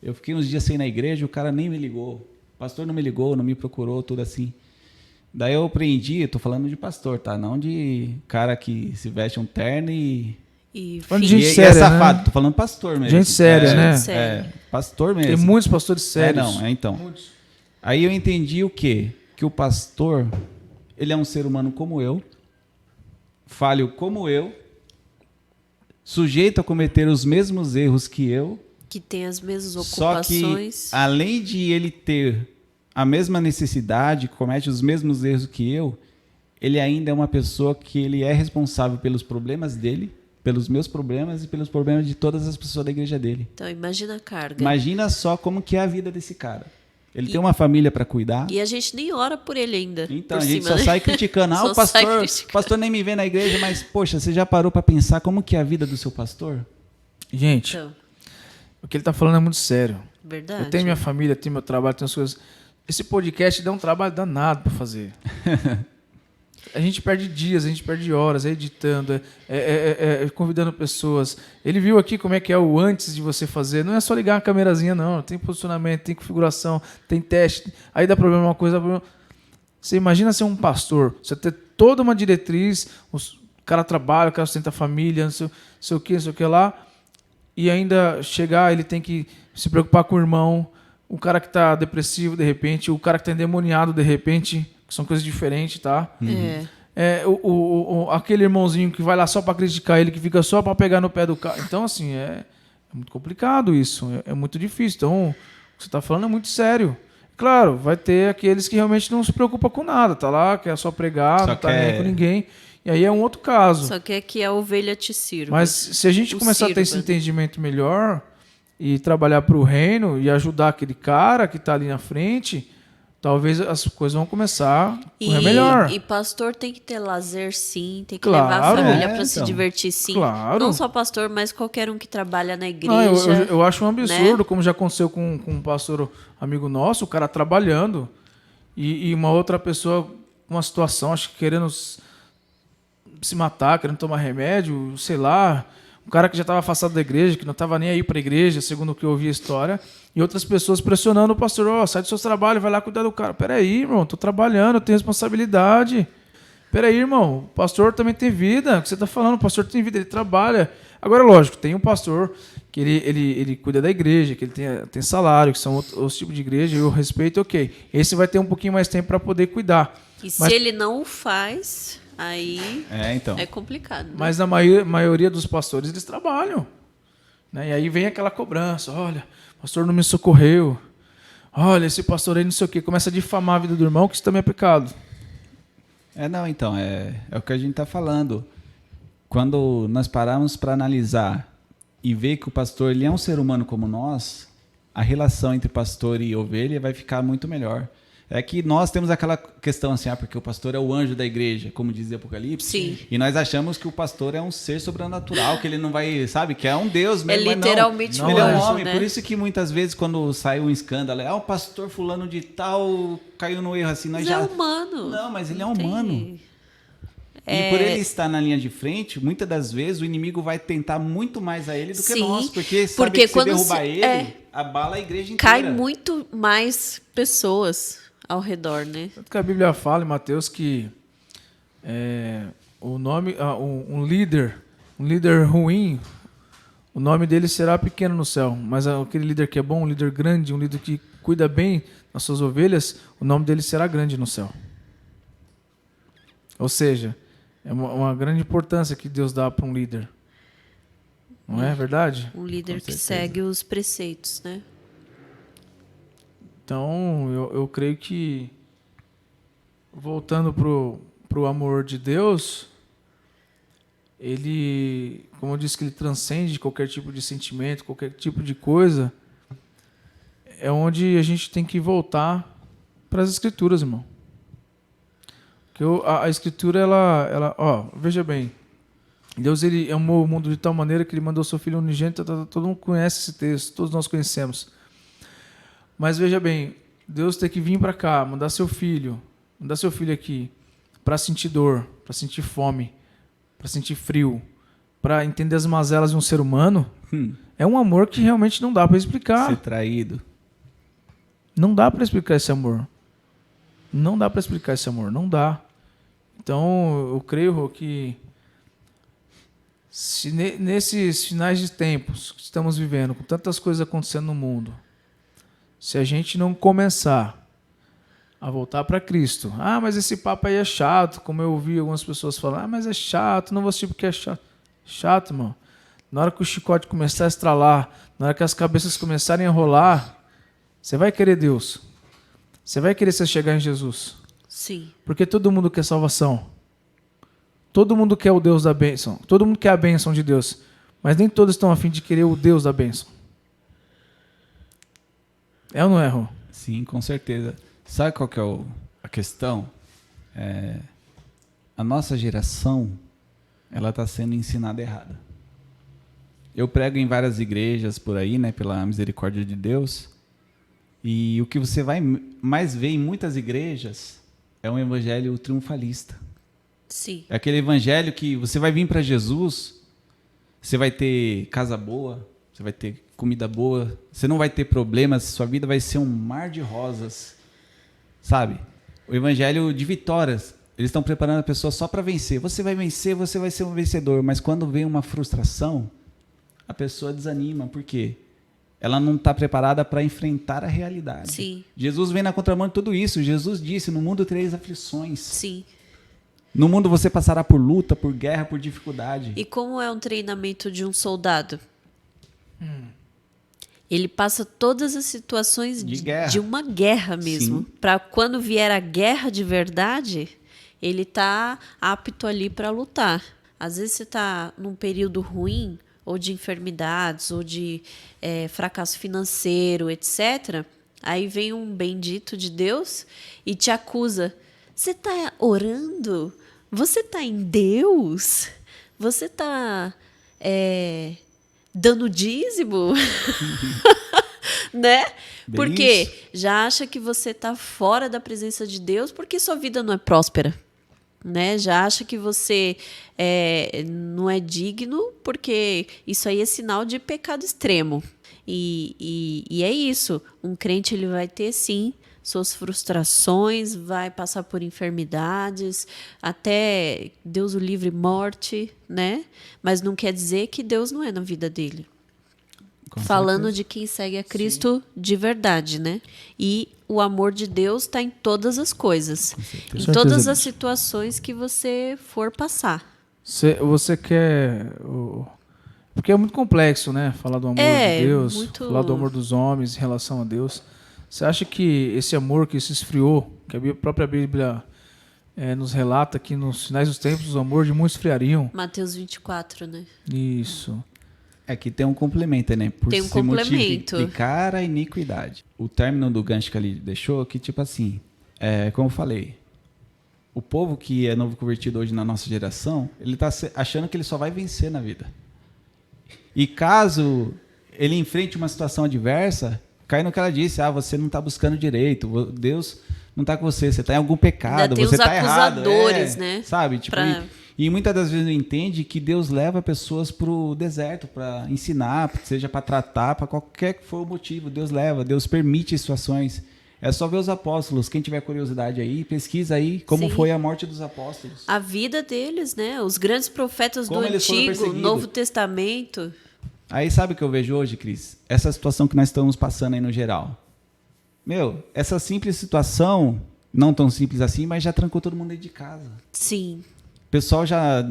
eu fiquei uns dias sem ir na igreja, o cara nem me ligou. O pastor não me ligou, não me procurou, tudo assim. Daí eu aprendi, eu tô falando de pastor, tá? Não de cara que se veste um terno e E Falando de fim. gente E séria, é safado, né? tô falando pastor mesmo. Gente séria, né? Gente séria. Pastor mesmo. Tem muitos pastores sérios. Então. Aí eu entendi o quê? Que o pastor, ele é um ser humano como eu, falho como eu, sujeito a cometer os mesmos erros que eu, Que tem as mesmas só que, ocupações. além de ele ter a mesma necessidade, comete os mesmos erros que eu, ele ainda é uma pessoa que ele é responsável pelos problemas dele, pelos meus problemas e pelos problemas de todas as pessoas da igreja dele. Então, imagina a carga. Imagina só como que é a vida desse cara. Ele tem uma família para cuidar. E a gente nem ora por ele ainda. Então, por a gente cima, só né? sai criticando. Só O sai pastor, criticando. pastor nem me vê na igreja, mas, poxa, você já parou para pensar como que é a vida do seu pastor? Gente, Então, o que ele tá falando é muito sério. verdade. Eu tenho minha família, tenho meu trabalho, tenho as coisas. Esse podcast dá um trabalho danado para fazer. A gente perde dias, a gente perde horas editando, convidando pessoas. Ele viu aqui como é que é o antes de você fazer. Não é só ligar uma câmerazinha, não. Tem posicionamento, tem configuração, tem teste. Aí dá problema uma coisa, dá problema. Você imagina ser um pastor, você ter toda uma diretriz, o cara trabalha, o cara sustenta a família, não sei o que lá, e ainda chegar, ele tem que se preocupar com o irmão, o cara que está depressivo de repente, o cara que está endemoniado de repente, que são coisas diferentes, tá? Aquele irmãozinho que vai lá só para criticar ele, que fica só para pegar no pé do cara. Então, assim, é muito complicado isso, é muito difícil. Então, o que você está falando é muito sério. Claro, vai ter aqueles que realmente não se preocupam com nada, tá lá, quer só pregar, Só não tá nem aí com ninguém. E aí é um outro caso. Só quer que a ovelha te sirva. Mas se a gente começar a ter esse sirva. entendimento melhor e trabalhar para o reino e ajudar aquele cara que está ali na frente, talvez as coisas vão começar a correr melhor. E pastor tem que ter lazer, sim. Tem que Claro. levar a família para se Então. divertir, sim. Claro. Não só pastor, mas qualquer um que trabalha na igreja. Não, eu acho um absurdo, né? como já aconteceu com um pastor amigo nosso, o cara trabalhando e uma outra pessoa com uma situação, acho que querendo se matar, querendo tomar remédio, sei lá. Um cara que já estava afastado da igreja, que não estava nem aí para a igreja, segundo o que eu ouvi a história. E outras pessoas pressionando o pastor, sai do seu trabalho, vai lá cuidar do cara. Peraí, irmão, tô trabalhando, eu tenho responsabilidade. Peraí, irmão, o pastor também tem vida. O que você está falando? O pastor tem vida, ele trabalha. Agora, lógico, tem um pastor que ele cuida da igreja, que ele tem salário, que são outros tipos de igreja, eu respeito, ok. Esse vai ter um pouquinho mais tempo para poder cuidar. E Mas- se ele não o faz, aí Então. é complicado. Né? Mas a maioria dos pastores, eles trabalham. Né? E aí vem aquela cobrança, olha, o pastor não me socorreu. Olha, esse pastor aí não sei o quê. Começa a difamar a vida do irmão, que isso também é pecado. Então, é o que a gente está falando. Quando nós paramos para analisar e ver que o pastor ele é um ser humano como nós, a relação entre pastor e ovelha vai ficar muito melhor. É que nós temos aquela questão assim, porque o pastor é o anjo da igreja, como diz o Apocalipse. Sim. E nós achamos que o pastor é um ser sobrenatural, que ele não vai, sabe, que é um Deus mesmo. É mas não. literalmente um Ele é um anjo, homem. né? Por isso que muitas vezes quando sai um escândalo, o pastor fulano de tal caiu no erro assim, nós Mas já... é humano. Não, mas ele é Não tem- humano. E por ele estar na linha de frente, muitas das vezes o inimigo vai tentar muito mais a ele do que Sim, nós, porque sabe porque que se quando derrubar ele, é, abala a igreja inteira. Cai muito mais pessoas ao redor, né? Tanto que a Bíblia fala em Mateus que o nome, um líder ruim, o nome dele será pequeno no céu, mas aquele líder que é bom, um líder grande, um líder que cuida bem das suas ovelhas, o nome dele será grande no céu. Ou seja, é uma grande importância que Deus dá para um líder. Não é verdade? Um líder Com que certeza. segue os preceitos, né? Então, eu creio que, voltando pro amor de Deus, ele, como eu disse, que ele transcende qualquer tipo de sentimento, qualquer tipo de coisa, é onde a gente tem que voltar para as Escrituras, irmão. Porque a Escritura, veja bem, Deus ele amou o mundo de tal maneira que ele mandou seu Filho unigênito, todo mundo conhece esse texto, todos nós conhecemos. Mas veja bem, Deus tem que vir para cá, mandar seu filho aqui, para sentir dor, para sentir fome, para sentir frio, para entender as mazelas de um ser humano, é um amor que realmente não dá para explicar. Ser traído. Não dá para explicar esse amor. Não dá para explicar esse amor, não dá. Então, eu creio, Rô, que Se nesses finais de tempos que estamos vivendo, com tantas coisas acontecendo no mundo, se a gente não começar a voltar para Cristo, mas esse papo aí é chato, como eu ouvi algumas pessoas falar, mas é chato, não vou assistir porque é chato. Chato, mano. Na hora que o chicote começar a estralar, na hora que as cabeças começarem a rolar, você vai querer Deus. Você vai querer se chegar em Jesus. Sim. Porque todo mundo quer salvação. Todo mundo quer o Deus da bênção. Todo mundo quer a bênção de Deus. Mas nem todos estão a fim de querer o Deus da bênção. É ou não é, Rô? Sim, com certeza. Sabe qual que é a questão? A nossa geração, ela está sendo ensinada errada. Eu prego em várias igrejas por aí, né, pela misericórdia de Deus. E o que você vai mais ver em muitas igrejas é um evangelho triunfalista. Sim. É aquele evangelho que você vai vir para Jesus, você vai ter casa boa, você vai ter comida boa, você não vai ter problemas, sua vida vai ser um mar de rosas, sabe? O evangelho de vitórias. Eles estão preparando a pessoa só para vencer. Você vai vencer, você vai ser um vencedor. Mas quando vem uma frustração, a pessoa desanima. Por quê? Ela não está preparada para enfrentar a realidade. Sim. Jesus vem na contramão de tudo isso. Jesus disse, no mundo tereis aflições. Sim. No mundo você passará por luta, por guerra, por dificuldade. E como é um treinamento de um soldado? Ele passa todas as situações de uma guerra mesmo. Para quando vier a guerra de verdade, ele está apto ali para lutar. Às vezes você está num período ruim, ou de enfermidades, ou de fracasso financeiro, etc. Aí vem um bendito de Deus e te acusa. Você está orando? Você está em Deus? Você está dando dízimo? Né? Bem Porque isso. já acha que você está fora da presença de Deus porque sua vida não é próspera. Né? Já acha que você não é digno porque isso aí é sinal de pecado extremo. E é isso. Um crente ele vai ter, sim, suas frustrações, vai passar por enfermidades, até Deus o livre morte, né? Mas não quer dizer que Deus não é na vida dele. Falando de quem segue a Cristo de verdade, né? E o amor de Deus está em todas as coisas. Em todas as situações que você for passar. Você quer... Porque é muito complexo, né? Falar do amor de Deus, falar do amor dos homens em relação a Deus. Você acha que esse amor que se esfriou, que a própria Bíblia nos relata que nos finais dos tempos os amores de muitos esfriariam? Mateus 24, né? Isso. É que tem um complemento, né? Por tem um se complemento. multiplicar a iniquidade. O término do gancho que ele deixou, que tipo assim, como eu falei, o povo que é novo convertido hoje na nossa geração, ele está achando que ele só vai vencer na vida. E caso ele enfrente uma situação adversa, cai no que ela disse, você não está buscando direito, Deus não está com você está em algum pecado, você está errado. Acusadores, né? Sabe? Tipo, e muitas das vezes não entende que Deus leva pessoas para o deserto, para ensinar, seja para tratar, para qualquer que for o motivo. Deus leva, Deus permite situações. É só ver os apóstolos. Quem tiver curiosidade aí, pesquisa aí como foi a morte dos apóstolos. A vida deles, né? Os grandes profetas como do Antigo, Novo Testamento. Aí sabe o que eu vejo hoje, Cris? Essa situação que nós estamos passando aí no geral. Essa simples situação, não tão simples assim, mas já trancou todo mundo dentro de casa. Sim. O pessoal já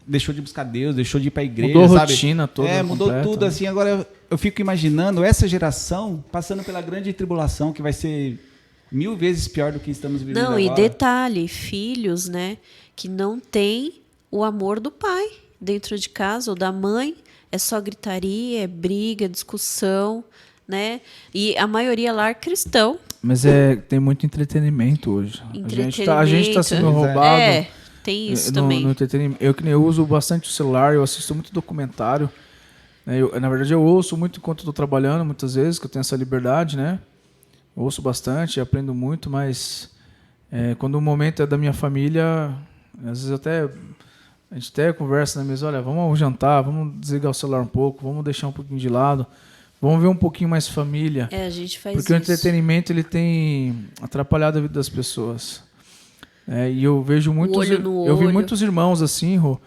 deixou de buscar Deus, deixou de ir para a igreja, mudou sabe? A rotina toda. Mudou completa, tudo, né? Assim. Agora eu fico imaginando essa geração passando pela grande tribulação, que vai ser 1000 vezes pior do que estamos vivendo agora. Não, e detalhe, filhos, né, que não têm o amor do pai dentro de casa ou da mãe, é só gritaria, é briga, discussão, né? E a maioria lá é cristão. Mas tem muito entretenimento hoje. A gente está sendo roubado. Tem isso também. No entretenimento. Eu uso bastante o celular, eu assisto muito documentário. Na verdade, eu ouço muito enquanto estou trabalhando, muitas vezes, que eu tenho essa liberdade, né? Eu ouço bastante, aprendo muito, mas quando o momento é da minha família, às vezes a gente até conversa na mesa, olha, vamos jantar, vamos desligar o celular um pouco, vamos deixar um pouquinho de lado, vamos ver um pouquinho mais família. A gente faz porque isso. O entretenimento ele tem atrapalhado a vida das pessoas. E eu vejo muitos, vi muitos irmãos assim, Rô,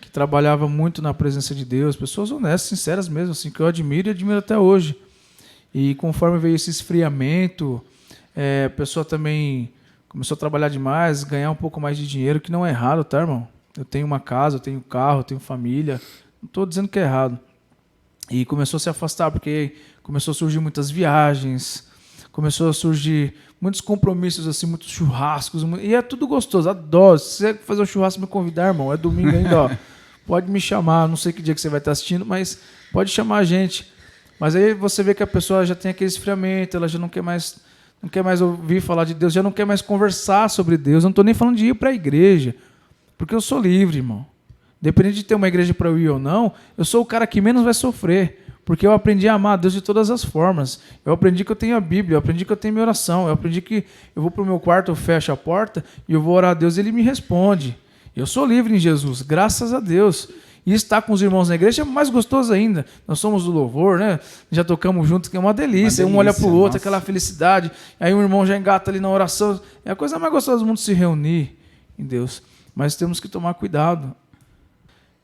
que trabalhava muito na presença de Deus, pessoas honestas, sinceras mesmo, assim, que eu admiro e admiro até hoje. E conforme veio esse esfriamento, a pessoa também começou a trabalhar demais, ganhar um pouco mais de dinheiro, que não é errado, tá, irmão? Eu tenho uma casa, eu tenho carro, eu tenho família, não estou dizendo que é errado. E começou a se afastar, porque começou a surgir muitas viagens, começou a surgir muitos compromissos, assim, muitos churrascos, e é tudo gostoso, adoro. Se você fazer um churrasco, me convidar, irmão, é domingo ainda, ó. Pode me chamar, não sei que dia que você vai estar assistindo, mas pode chamar a gente. Mas aí você vê que a pessoa já tem aquele esfriamento, ela já não quer mais ouvir falar de Deus, já não quer mais conversar sobre Deus. Eu não estou nem falando de ir para a igreja, porque eu sou livre, irmão. Independente de ter uma igreja para eu ir ou não, eu sou o cara que menos vai sofrer, porque eu aprendi a amar a Deus de todas as formas. Eu aprendi que eu tenho a Bíblia, eu aprendi que eu tenho minha oração, eu aprendi que eu vou para o meu quarto, eu fecho a porta e eu vou orar a Deus e Ele me responde. Eu sou livre em Jesus, graças a Deus. E estar com os irmãos na igreja é mais gostoso ainda. Nós somos do louvor, né? Já tocamos juntos, que é uma delícia. Um olha para o outro, aquela felicidade. Aí um irmão já engata ali na oração. É a coisa mais gostosa do mundo se reunir em Deus. Mas temos que tomar cuidado.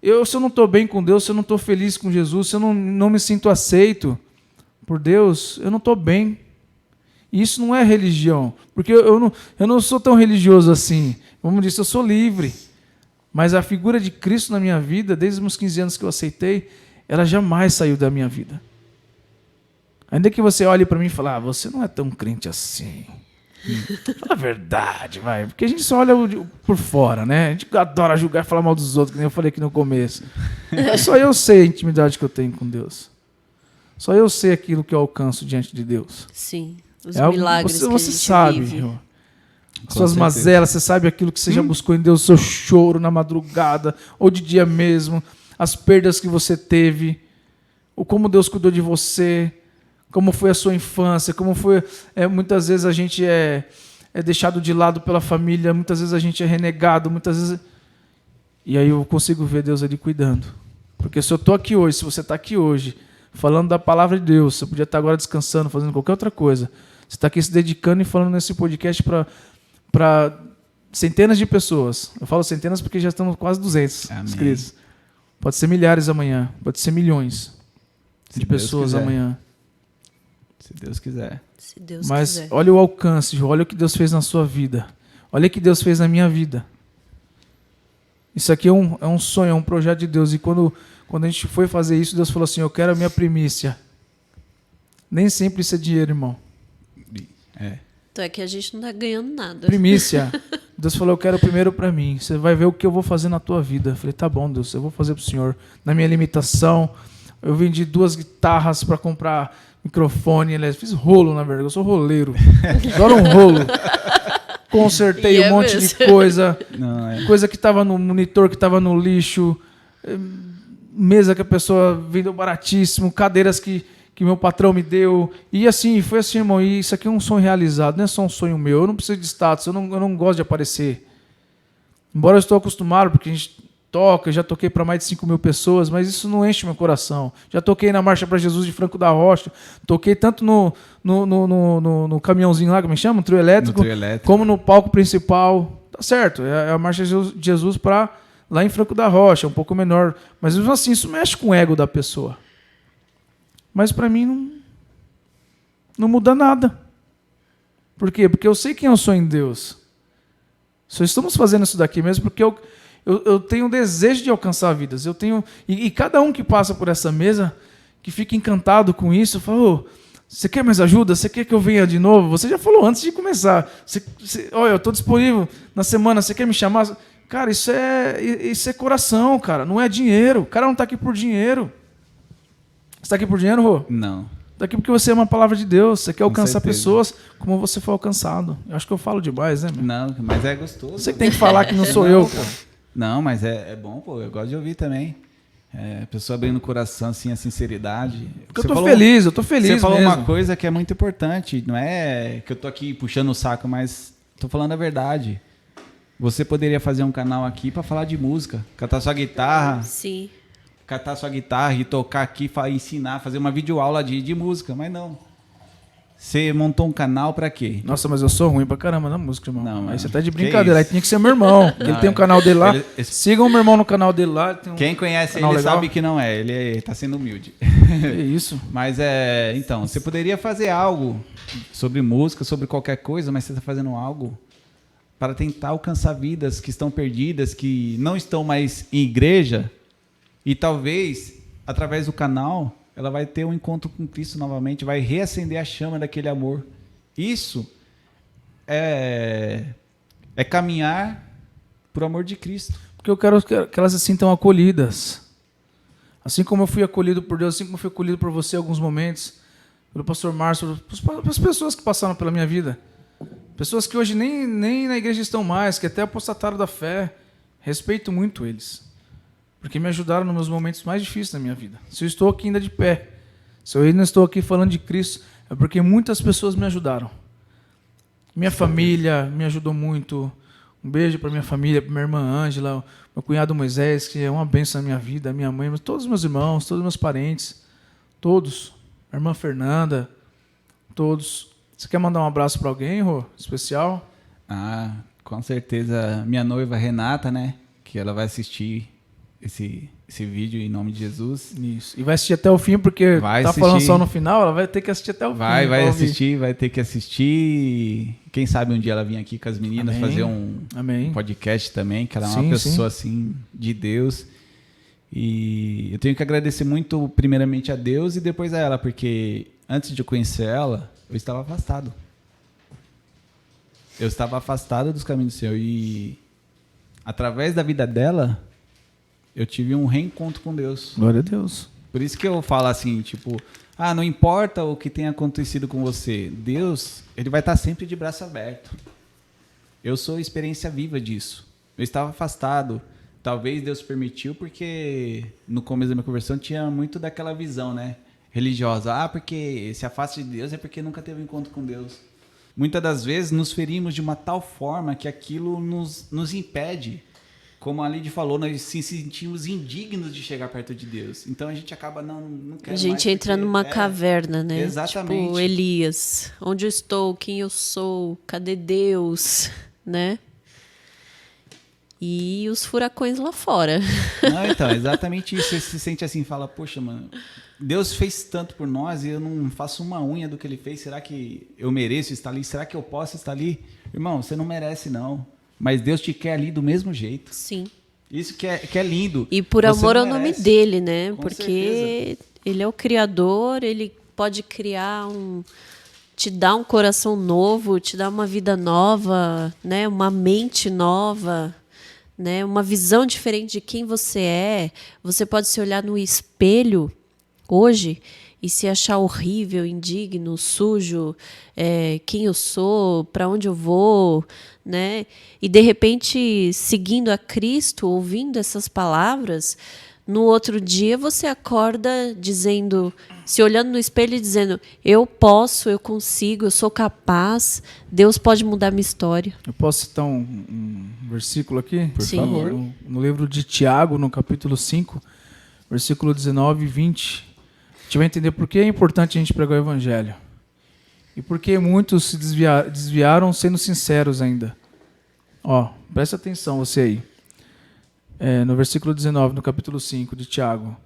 Se eu não estou bem com Deus, se eu não estou feliz com Jesus, se eu não me sinto aceito por Deus, eu não estou bem. E isso não é religião. Porque eu não sou tão religioso assim. Como disse, eu sou livre. Mas a figura de Cristo na minha vida, desde os meus 15 anos que eu aceitei, ela jamais saiu da minha vida. Ainda que você olhe para mim e fale, você não é tão crente assim. Fala a verdade, vai. Porque a gente só olha por fora, né? A gente adora julgar e falar mal dos outros, que nem eu falei aqui no começo. Só eu sei a intimidade que eu tenho com Deus. Só eu sei aquilo que eu alcanço diante de Deus. Sim, os milagres que a gente sabe, vive. Suas mazelas, você sabe aquilo que você já buscou em Deus, o seu choro na madrugada, ou de dia mesmo, as perdas que você teve, ou como Deus cuidou de você, como foi a sua infância, como foi... muitas vezes a gente é deixado de lado pela família, muitas vezes a gente é renegado, muitas vezes... E aí eu consigo ver Deus ali cuidando. Porque se eu estou aqui hoje, se você está aqui hoje, falando da palavra de Deus, você podia estar agora descansando, fazendo qualquer outra coisa. Você está aqui se dedicando e falando nesse podcast para centenas de pessoas. Eu falo centenas porque já estamos quase 200 inscritos. Pode ser milhares amanhã, pode ser milhões de pessoas amanhã. Se Deus quiser. Se Deus Mas quiser. olha o alcance, olha o que Deus fez na sua vida. Olha o que Deus fez na minha vida. Isso aqui é um sonho, é um projeto de Deus. E quando a gente foi fazer isso, Deus falou assim, eu quero a minha primícia. Nem sempre isso é dinheiro, irmão. Então é que a gente não está ganhando nada. Primícia. Deus falou, eu quero o primeiro para mim. Você vai ver o que eu vou fazer na tua vida. Eu falei, tá bom, Deus, eu vou fazer para o Senhor. Na minha limitação, eu vendi 2 guitarras para comprar microfone. Aliás, fiz rolo, na verdade. Eu sou roleiro. Adoro um rolo. Consertei um monte de coisa. Coisa que estava no monitor, que estava no lixo. Mesa que a pessoa vendeu baratíssimo. Cadeiras que meu patrão me deu. E assim, foi assim, irmão. E isso aqui é um sonho realizado. Não é só um sonho meu. Eu não preciso de status. Eu não gosto de aparecer. Embora eu estou acostumado, porque a gente toca. Eu já toquei para mais de 5 mil pessoas. Mas isso não enche meu coração. Já toquei na Marcha para Jesus de Franco da Rocha. Toquei tanto no caminhãozinho lá, como chama? No trio elétrico. Como no palco principal. Tá certo. É a Marcha de Jesus para lá em Franco da Rocha. É um pouco menor. Mas mesmo assim, isso mexe com o ego da pessoa. Mas para mim não muda nada. Por quê? Porque eu sei quem eu sou em Deus. Só estamos fazendo isso daqui mesmo porque eu tenho um desejo de alcançar vidas. Eu tenho e cada um que passa por essa mesa, que fica encantado com isso, fala, você quer mais ajuda? Você quer que eu venha de novo? Você já falou antes de começar. Olha, eu estou disponível na semana, você quer me chamar? Cara, isso é coração, cara. Não é dinheiro. O cara não está aqui por dinheiro. Você está aqui por dinheiro, Rô? Não. Está aqui porque você é uma palavra de Deus. Você quer alcançar pessoas como você foi alcançado. Eu acho que eu falo demais, né, meu? Não, mas é gostoso. Você que tem que falar que não sou eu, pô. Não, mas é bom, pô. Eu gosto de ouvir também. A pessoa abrindo o coração, assim, a sinceridade. Porque eu tô feliz Você falou mesmo. uma coisa que é muito importante. Não é que eu tô aqui puxando o saco, mas tô falando a verdade. Você poderia fazer um canal aqui para falar de música. Cantar sua guitarra. Sim. Catar sua guitarra e tocar aqui, ensinar, fazer uma videoaula de música, mas não. Você montou um canal pra quê? Nossa, mas eu sou ruim pra caramba na música, irmão. Não, aí mano. você tá de Que brincadeira. Aí isso? tinha que ser meu irmão. Ele tem um canal dele lá. Sigam o meu irmão no canal dele lá. Tem um Quem conhece canal ele legal. sabe que não é. Ele tá sendo humilde. É isso. Mas então, você poderia fazer algo sobre música, sobre qualquer coisa, mas você está fazendo algo para tentar alcançar vidas que estão perdidas, que não estão mais em igreja, e talvez, através do canal, ela vai ter um encontro com Cristo novamente, vai reacender a chama daquele amor. Isso é caminhar por amor de Cristo. Porque eu quero que elas se sintam acolhidas. Assim como eu fui acolhido por Deus, assim como eu fui acolhido por você em alguns momentos, pelo pastor Márcio, pelas pessoas que passaram pela minha vida. Pessoas que hoje nem na igreja estão mais, que até apostataram da fé. Respeito muito eles. Porque me ajudaram nos meus momentos mais difíceis da minha vida. Se eu estou aqui ainda de pé, se eu ainda estou aqui falando de Cristo, é porque muitas pessoas me ajudaram. Minha família me ajudou muito. Um beijo para minha família, para minha irmã Ângela, meu cunhado Moisés, que é uma bênção na minha vida, minha mãe, mas todos os meus irmãos, todos os meus parentes, todos. A irmã Fernanda, todos. Você quer mandar um abraço para alguém, Rô? Especial? Ah, com certeza. Minha noiva Renata, né? Que ela vai assistir esse vídeo em nome de Jesus. Isso. E vai assistir até o fim, porque vai tá assistir. Falando só no final, ela vai ter que assistir até o fim. Vai assistir, vai ter que assistir. Quem sabe um dia ela vir aqui com as meninas fazer um podcast também, que ela é uma pessoa assim de Deus. E eu tenho que agradecer muito primeiramente a Deus e depois a ela, porque antes de eu conhecer ela, eu estava afastado. Eu estava afastado dos caminhos do Senhor e através da vida dela, eu tive um reencontro com Deus. Glória a Deus. Por isso que eu falo assim, tipo, não importa o que tenha acontecido com você, Deus, ele vai estar sempre de braço aberto. Eu sou experiência viva disso. Eu estava afastado. Talvez Deus permitiu porque no começo da minha conversão tinha muito daquela visão, né? Religiosa. Porque se afasta de Deus é porque nunca teve um encontro com Deus. Muitas das vezes nos ferimos de uma tal forma que aquilo nos impede. Como a Lidy falou, nós se sentimos indignos de chegar perto de Deus. Então a gente acaba não querendo. A gente entra numa caverna, né? Exatamente. Tipo Elias. Onde eu estou? Quem eu sou? Cadê Deus? Né? E os furacões lá fora. Não, então, exatamente isso. Você se sente assim, fala, poxa, mano, Deus fez tanto por nós e eu não faço uma unha do que ele fez. Será que eu mereço estar ali? Será que eu posso estar ali? Irmão, você não merece, não. Mas Deus te quer ali do mesmo jeito. Sim. Isso que é lindo. E por amor ao nome dele, né? Com porque certeza. Ele é o Criador, ele pode criar te dar um coração novo, te dar uma vida nova, né? Uma mente nova, né? Uma visão diferente de quem você é. Você pode se olhar no espelho hoje e se achar horrível, indigno, sujo, quem eu sou, para onde eu vou, né? E de repente, seguindo a Cristo, ouvindo essas palavras, no outro dia você acorda dizendo, se olhando no espelho e dizendo, eu posso, eu consigo, eu sou capaz, Deus pode mudar minha história. Eu posso citar um versículo aqui? Por favor. No livro de Tiago, no capítulo 5, versículo 19 e 20. A gente vai entender por que é importante a gente pregar o evangelho. E por que muitos se desviaram sendo sinceros ainda. Presta atenção você aí. No versículo 19, no capítulo 5 de Tiago.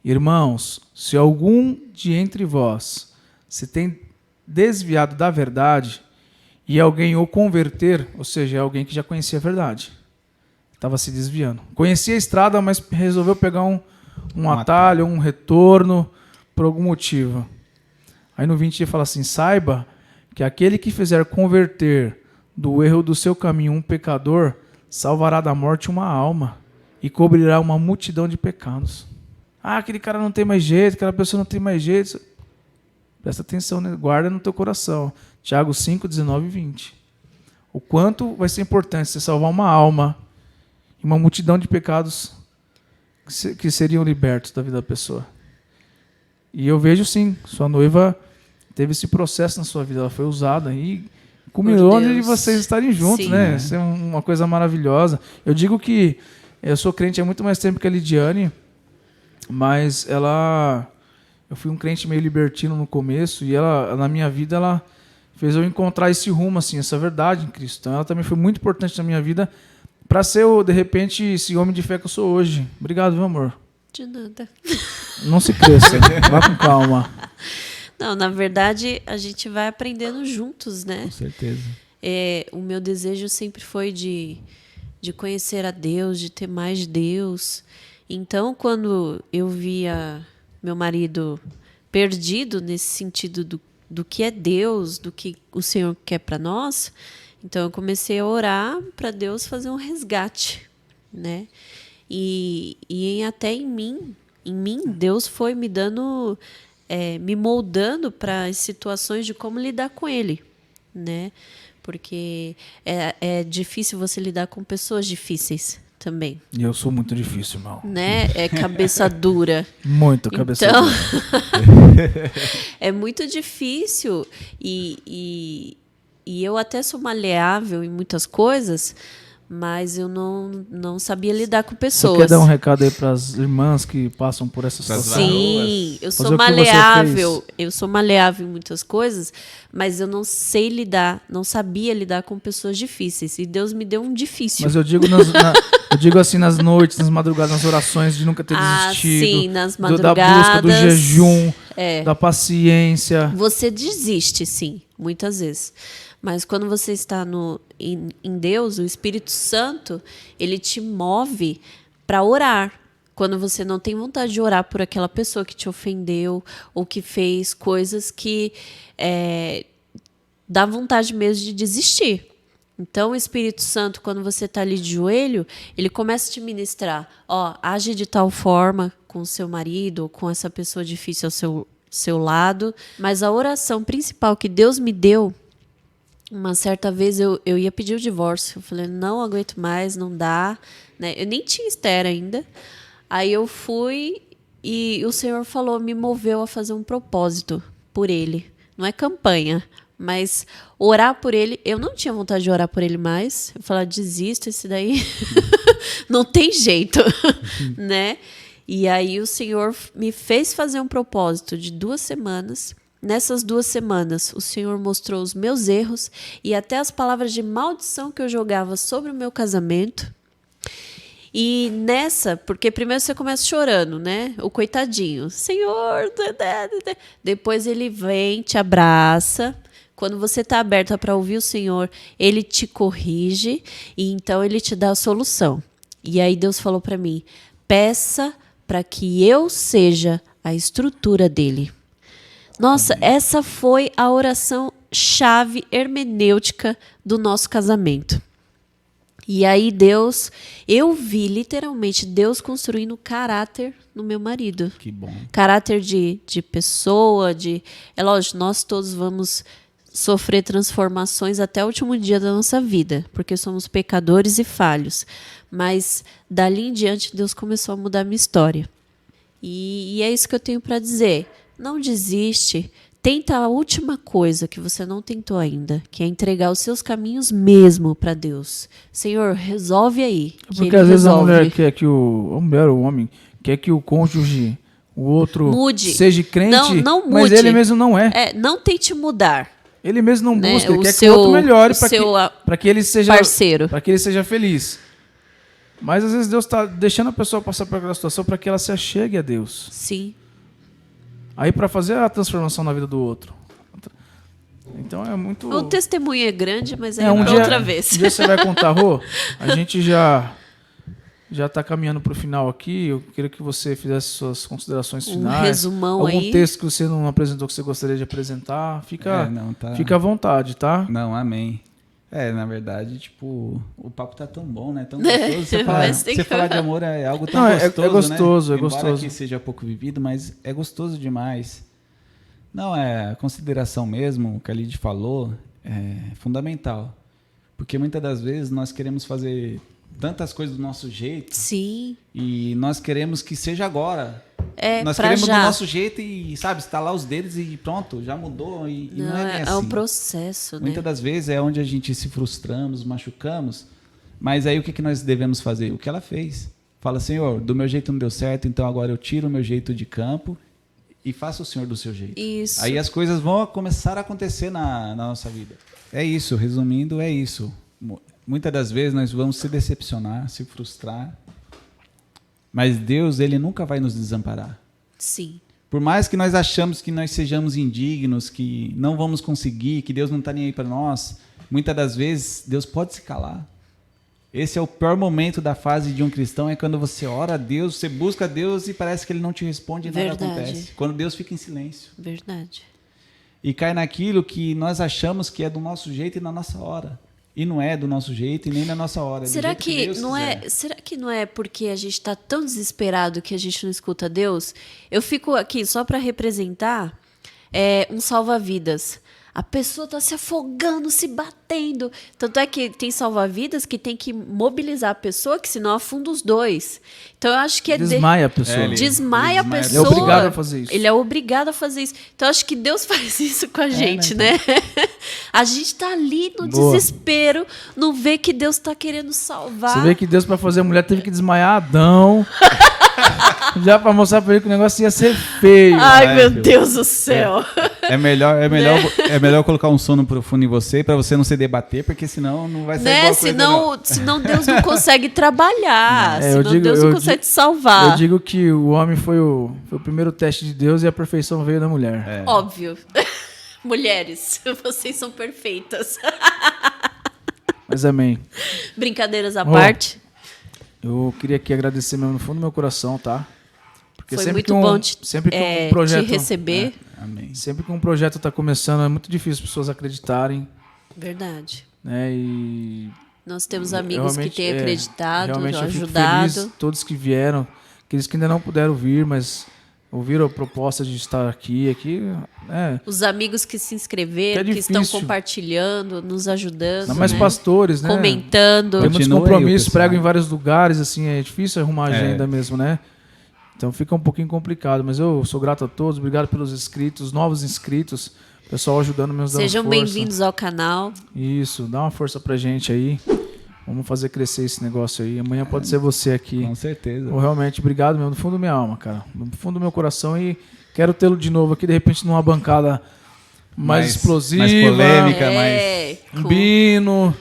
Irmãos, se algum de entre vós se tem desviado da verdade e alguém o converter, ou seja, é alguém que já conhecia a verdade, estava se desviando. Conhecia a estrada, mas resolveu pegar um atalho, um retorno, por algum motivo. Aí no 20 ele fala assim, saiba que aquele que fizer converter do erro do seu caminho um pecador, salvará da morte uma alma e cobrirá uma multidão de pecados. Aquele cara não tem mais jeito, aquela pessoa não tem mais jeito. Presta atenção, né? Guarda no teu coração. Tiago 5, 19 e 20. O quanto vai ser importante você salvar uma alma e uma multidão de pecados que seriam libertos da vida da pessoa. E eu vejo sim, sua noiva teve esse processo na sua vida, ela foi usada e culminou de vocês estarem juntos, sim, né? Isso é uma coisa maravilhosa. Eu digo que eu sou crente há muito mais tempo que a Lidiane, mas Eu fui um crente meio libertino no começo e ela, na minha vida, ela fez eu encontrar esse rumo, assim, essa verdade em Cristo. Então, ela também foi muito importante na minha vida para ser, de repente, esse homem de fé que eu sou hoje. Obrigado, meu amor. De nada. Não se cresça, vá com calma. Não, na verdade, a gente vai aprendendo juntos, né? Com certeza. O meu desejo sempre foi de conhecer a Deus, de ter mais de Deus. Então, quando eu via meu marido perdido nesse sentido do que é Deus, do que o Senhor quer para nós, então eu comecei a orar para Deus fazer um resgate, né? Até em mim, Deus foi me dando, me moldando para as situações de como lidar com Ele, né? Porque é difícil você lidar com pessoas difíceis também. E eu sou muito difícil, irmão. Né? É cabeça dura. Muito cabeça Então, dura. é muito difícil e eu até sou maleável em muitas coisas, mas eu não sabia lidar com pessoas. Você quer dar um recado aí para as irmãs que passam por essa situação? Sim, eu Fazer sou o que você maleável. fez. Eu sou maleável em muitas coisas, mas eu não sei lidar, não sabia lidar com pessoas difíceis. E Deus me deu um difícil. Mas eu digo, eu digo assim, nas noites, nas madrugadas, nas orações, de nunca ter desistido. Sim, nas Da madrugadas. busca, do jejum, da paciência. Você desiste, sim, muitas vezes. Mas quando você está em Deus, o Espírito Santo, ele te move para orar. Quando você não tem vontade de orar por aquela pessoa que te ofendeu ou que fez coisas que dá vontade mesmo de desistir. Então, o Espírito Santo, quando você está ali de joelho, ele começa a te ministrar. Age de tal forma com o seu marido ou com essa pessoa difícil ao seu lado. Mas a oração principal que Deus me deu, uma certa vez eu ia pedir o divórcio. Eu falei, não aguento mais, não dá. Né? Eu nem tinha Esther ainda. Aí eu fui e o Senhor me moveu a fazer um propósito por ele. Não é campanha, mas orar por ele. Eu não tinha vontade de orar por ele mais. Eu falei, desisto, esse daí não tem jeito, né? E aí o Senhor me fez fazer um propósito de 2 semanas. Nessas 2 semanas, o Senhor mostrou os meus erros e até as palavras de maldição que eu jogava sobre o meu casamento. E porque primeiro você começa chorando, né? O coitadinho, Senhor. Depois ele vem, te abraça. Quando você está aberta para ouvir o Senhor, ele te corrige e então ele te dá a solução. E aí Deus falou para mim, peça para que eu seja a estrutura dele. Nossa, essa foi a oração chave hermenêutica do nosso casamento. E aí eu vi literalmente Deus construindo caráter no meu marido. Que bom. Caráter de pessoa, é lógico, nós todos vamos sofrer transformações até o último dia da nossa vida, porque somos pecadores e falhos. Mas dali em diante Deus começou a mudar a minha história. E é isso que eu tenho para dizer. Não desiste. Tenta a última coisa que você não tentou ainda, que é entregar os seus caminhos mesmo para Deus. Senhor, resolve aí. Porque às vezes a mulher quer que a mulher ou o homem quer que o cônjuge, o outro, mude. Seja crente, não mude. Mas ele mesmo não é. Não tente mudar. Ele mesmo não né? busca, ele quer que o outro melhore para que ele seja parceiro. Para que ele seja feliz. Mas às vezes Deus está deixando a pessoa passar por aquela situação para que ela se achegue a Deus. Sim. Aí para fazer a transformação na vida do outro. Então é muito... O testemunho é grande, mas é outra vez. Um dia você vai contar, Rô, a gente já está caminhando para o final aqui. Eu queria que você fizesse suas considerações finais. Um resumão algum aí. Algum texto que você não apresentou que você gostaria de apresentar. Fica à vontade, tá? Não, amém. Na verdade, tipo, o papo tá tão bom, né? Tão gostoso. Você falar de amor é algo tão gostoso, é gostoso, né? É gostoso. Embora que seja pouco vivido, mas é gostoso demais. Não, a consideração mesmo, o que a Lid falou, é fundamental. Porque muitas das vezes nós queremos fazer tantas coisas do nosso jeito. Sim. E nós queremos que seja agora. Nós pra queremos já. do nosso jeito e, sabe, estalar os dedos e pronto, já mudou. E não é bem assim. É um processo, né? Muitas das vezes é onde a gente se frustramos, machucamos. Mas aí o que nós devemos fazer? O que ela fez. Fala, Senhor, do meu jeito não deu certo, então agora eu tiro o meu jeito de campo e faça o Senhor do seu jeito. Isso. Aí as coisas vão começar a acontecer na nossa vida. É isso, resumindo, é isso. Muitas das vezes nós vamos se decepcionar, se frustrar, mas Deus, Ele nunca vai nos desamparar. Sim. Por mais que nós achamos que nós sejamos indignos, que não vamos conseguir, que Deus não está nem aí para nós, muitas das vezes Deus pode se calar. Esse é o pior momento da fase de um cristão, é quando você ora a Deus, você busca a Deus e parece que Ele não te responde e nada acontece. Quando Deus fica em silêncio. Verdade. E cai naquilo que nós achamos que é do nosso jeito e na nossa hora. E não é do nosso jeito e nem na nossa hora. Será que não é porque a gente está tão desesperado que a gente não escuta Deus? Eu fico aqui só para representar um salva-vidas. A pessoa está se afogando, se batendo. Tanto é que tem salva-vidas que tem que mobilizar a pessoa, que senão afunda os dois. Então eu acho que desmaia a pessoa. Desmaia a pessoa. Ele é obrigado a fazer isso. Ele é obrigado a fazer isso. Então eu acho que Deus faz isso com a gente, né? A gente está ali no desespero, não vê que Deus está querendo salvar. Você vê que Deus, para fazer a mulher, teve que desmaiar Adão. Já para mostrar para ele que o negócio ia ser feio. Ai, meu Deus do céu. É melhor colocar um sono profundo em você para você não se debater, porque senão não vai sair boa coisa, senão Deus não consegue trabalhar. Senão Deus não consegue te Eu salvar. digo que o homem foi o primeiro teste de Deus e a perfeição veio da mulher. Óbvio. Mulheres, vocês são perfeitas. Mas amém. Brincadeiras à parte. Eu queria aqui agradecer mesmo no fundo do meu coração, tá? Porque Foi sempre muito bom sempre que um projeto, te receber. Amém. Sempre que um projeto está começando, é muito difícil as pessoas acreditarem. Verdade. Né? E nós temos amigos que têm acreditado, realmente ajudado. Eu fico feliz, todos que vieram, aqueles que ainda não puderam vir, mas ouviram a proposta de estar aqui. Os amigos que se inscreveram, que que estão compartilhando, nos ajudando. Não, mas pastores, né? Comentando. Tem muitos compromissos, prego em vários lugares, assim, é difícil arrumar agenda mesmo, né? Então fica um pouquinho complicado, mas eu sou grato a todos, obrigado pelos inscritos, novos inscritos, pessoal ajudando, meus dando força. Sejam bem-vindos ao canal. Isso, dá uma força pra gente aí. Vamos fazer crescer esse negócio aí. Amanhã pode ser você aqui. Com certeza. Realmente, obrigado mesmo, do fundo da minha alma, cara. Do fundo do meu coração, e quero tê-lo de novo aqui, de repente, numa bancada mais explosiva. Mais polêmica, mais... Um Bino...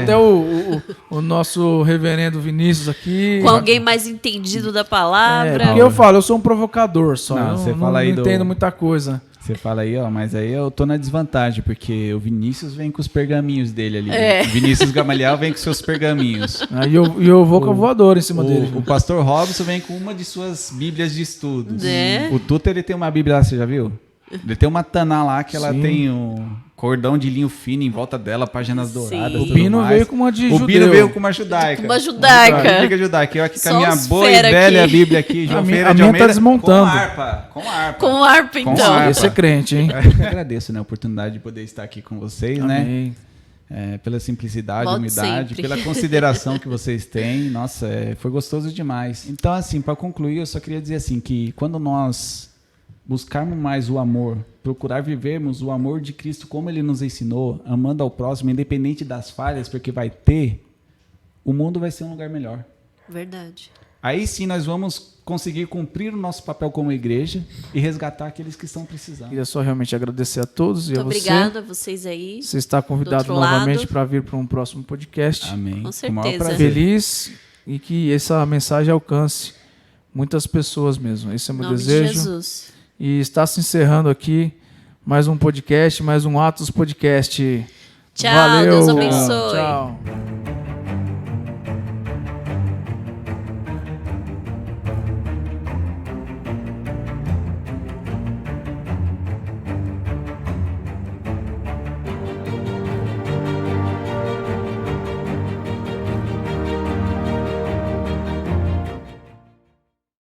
Até o nosso reverendo Vinícius aqui. Com alguém mais entendido da palavra. Porque eu falo, eu sou um provocador só. Não entendo muita coisa. Você fala aí, mas aí eu tô na desvantagem, porque o Vinícius vem com os pergaminhos dele ali. O Vinícius Gamaliel vem com seus pergaminhos. Aí eu vou com a voadora em cima dele. O pastor Robson vem com uma de suas bíblias de estudos. O Tuta, ele tem uma bíblia lá, você já viu? Ele tem uma Taná lá que ela tem um cordão de linho fino em volta dela, páginas douradas. O Bino veio com uma de judeu. O Bino veio com uma judaica. Uma judaica. Bíblia judaica. Eu aqui com a minha boa e velha aqui. Bíblia aqui, João Ferreira de Almeida. Tá desmontando. Com harpa, então. Esse é crente, hein? Eu agradeço, a oportunidade de poder estar aqui com vocês, Amém. né? Pela simplicidade, Volte humildade, sempre. pela consideração que vocês têm. Nossa, foi gostoso demais. Então, assim, para concluir, eu só queria dizer assim, que quando nós buscarmos mais o amor, procurar vivermos o amor de Cristo como Ele nos ensinou, amando ao próximo, independente das falhas, porque vai ter, o mundo vai ser um lugar melhor. Verdade. Aí sim nós vamos conseguir cumprir o nosso papel como igreja e resgatar aqueles que estão precisando. Queria só realmente agradecer a todos e a você. Obrigada a vocês aí. Você está convidado novamente para vir para um próximo podcast. Amém. Com certeza. Feliz e que essa mensagem alcance muitas pessoas mesmo. Esse é o meu desejo. De Jesus. E está se encerrando aqui mais um podcast, mais um Atos Podcast. Tchau, Valeu. Deus abençoe. Tchau.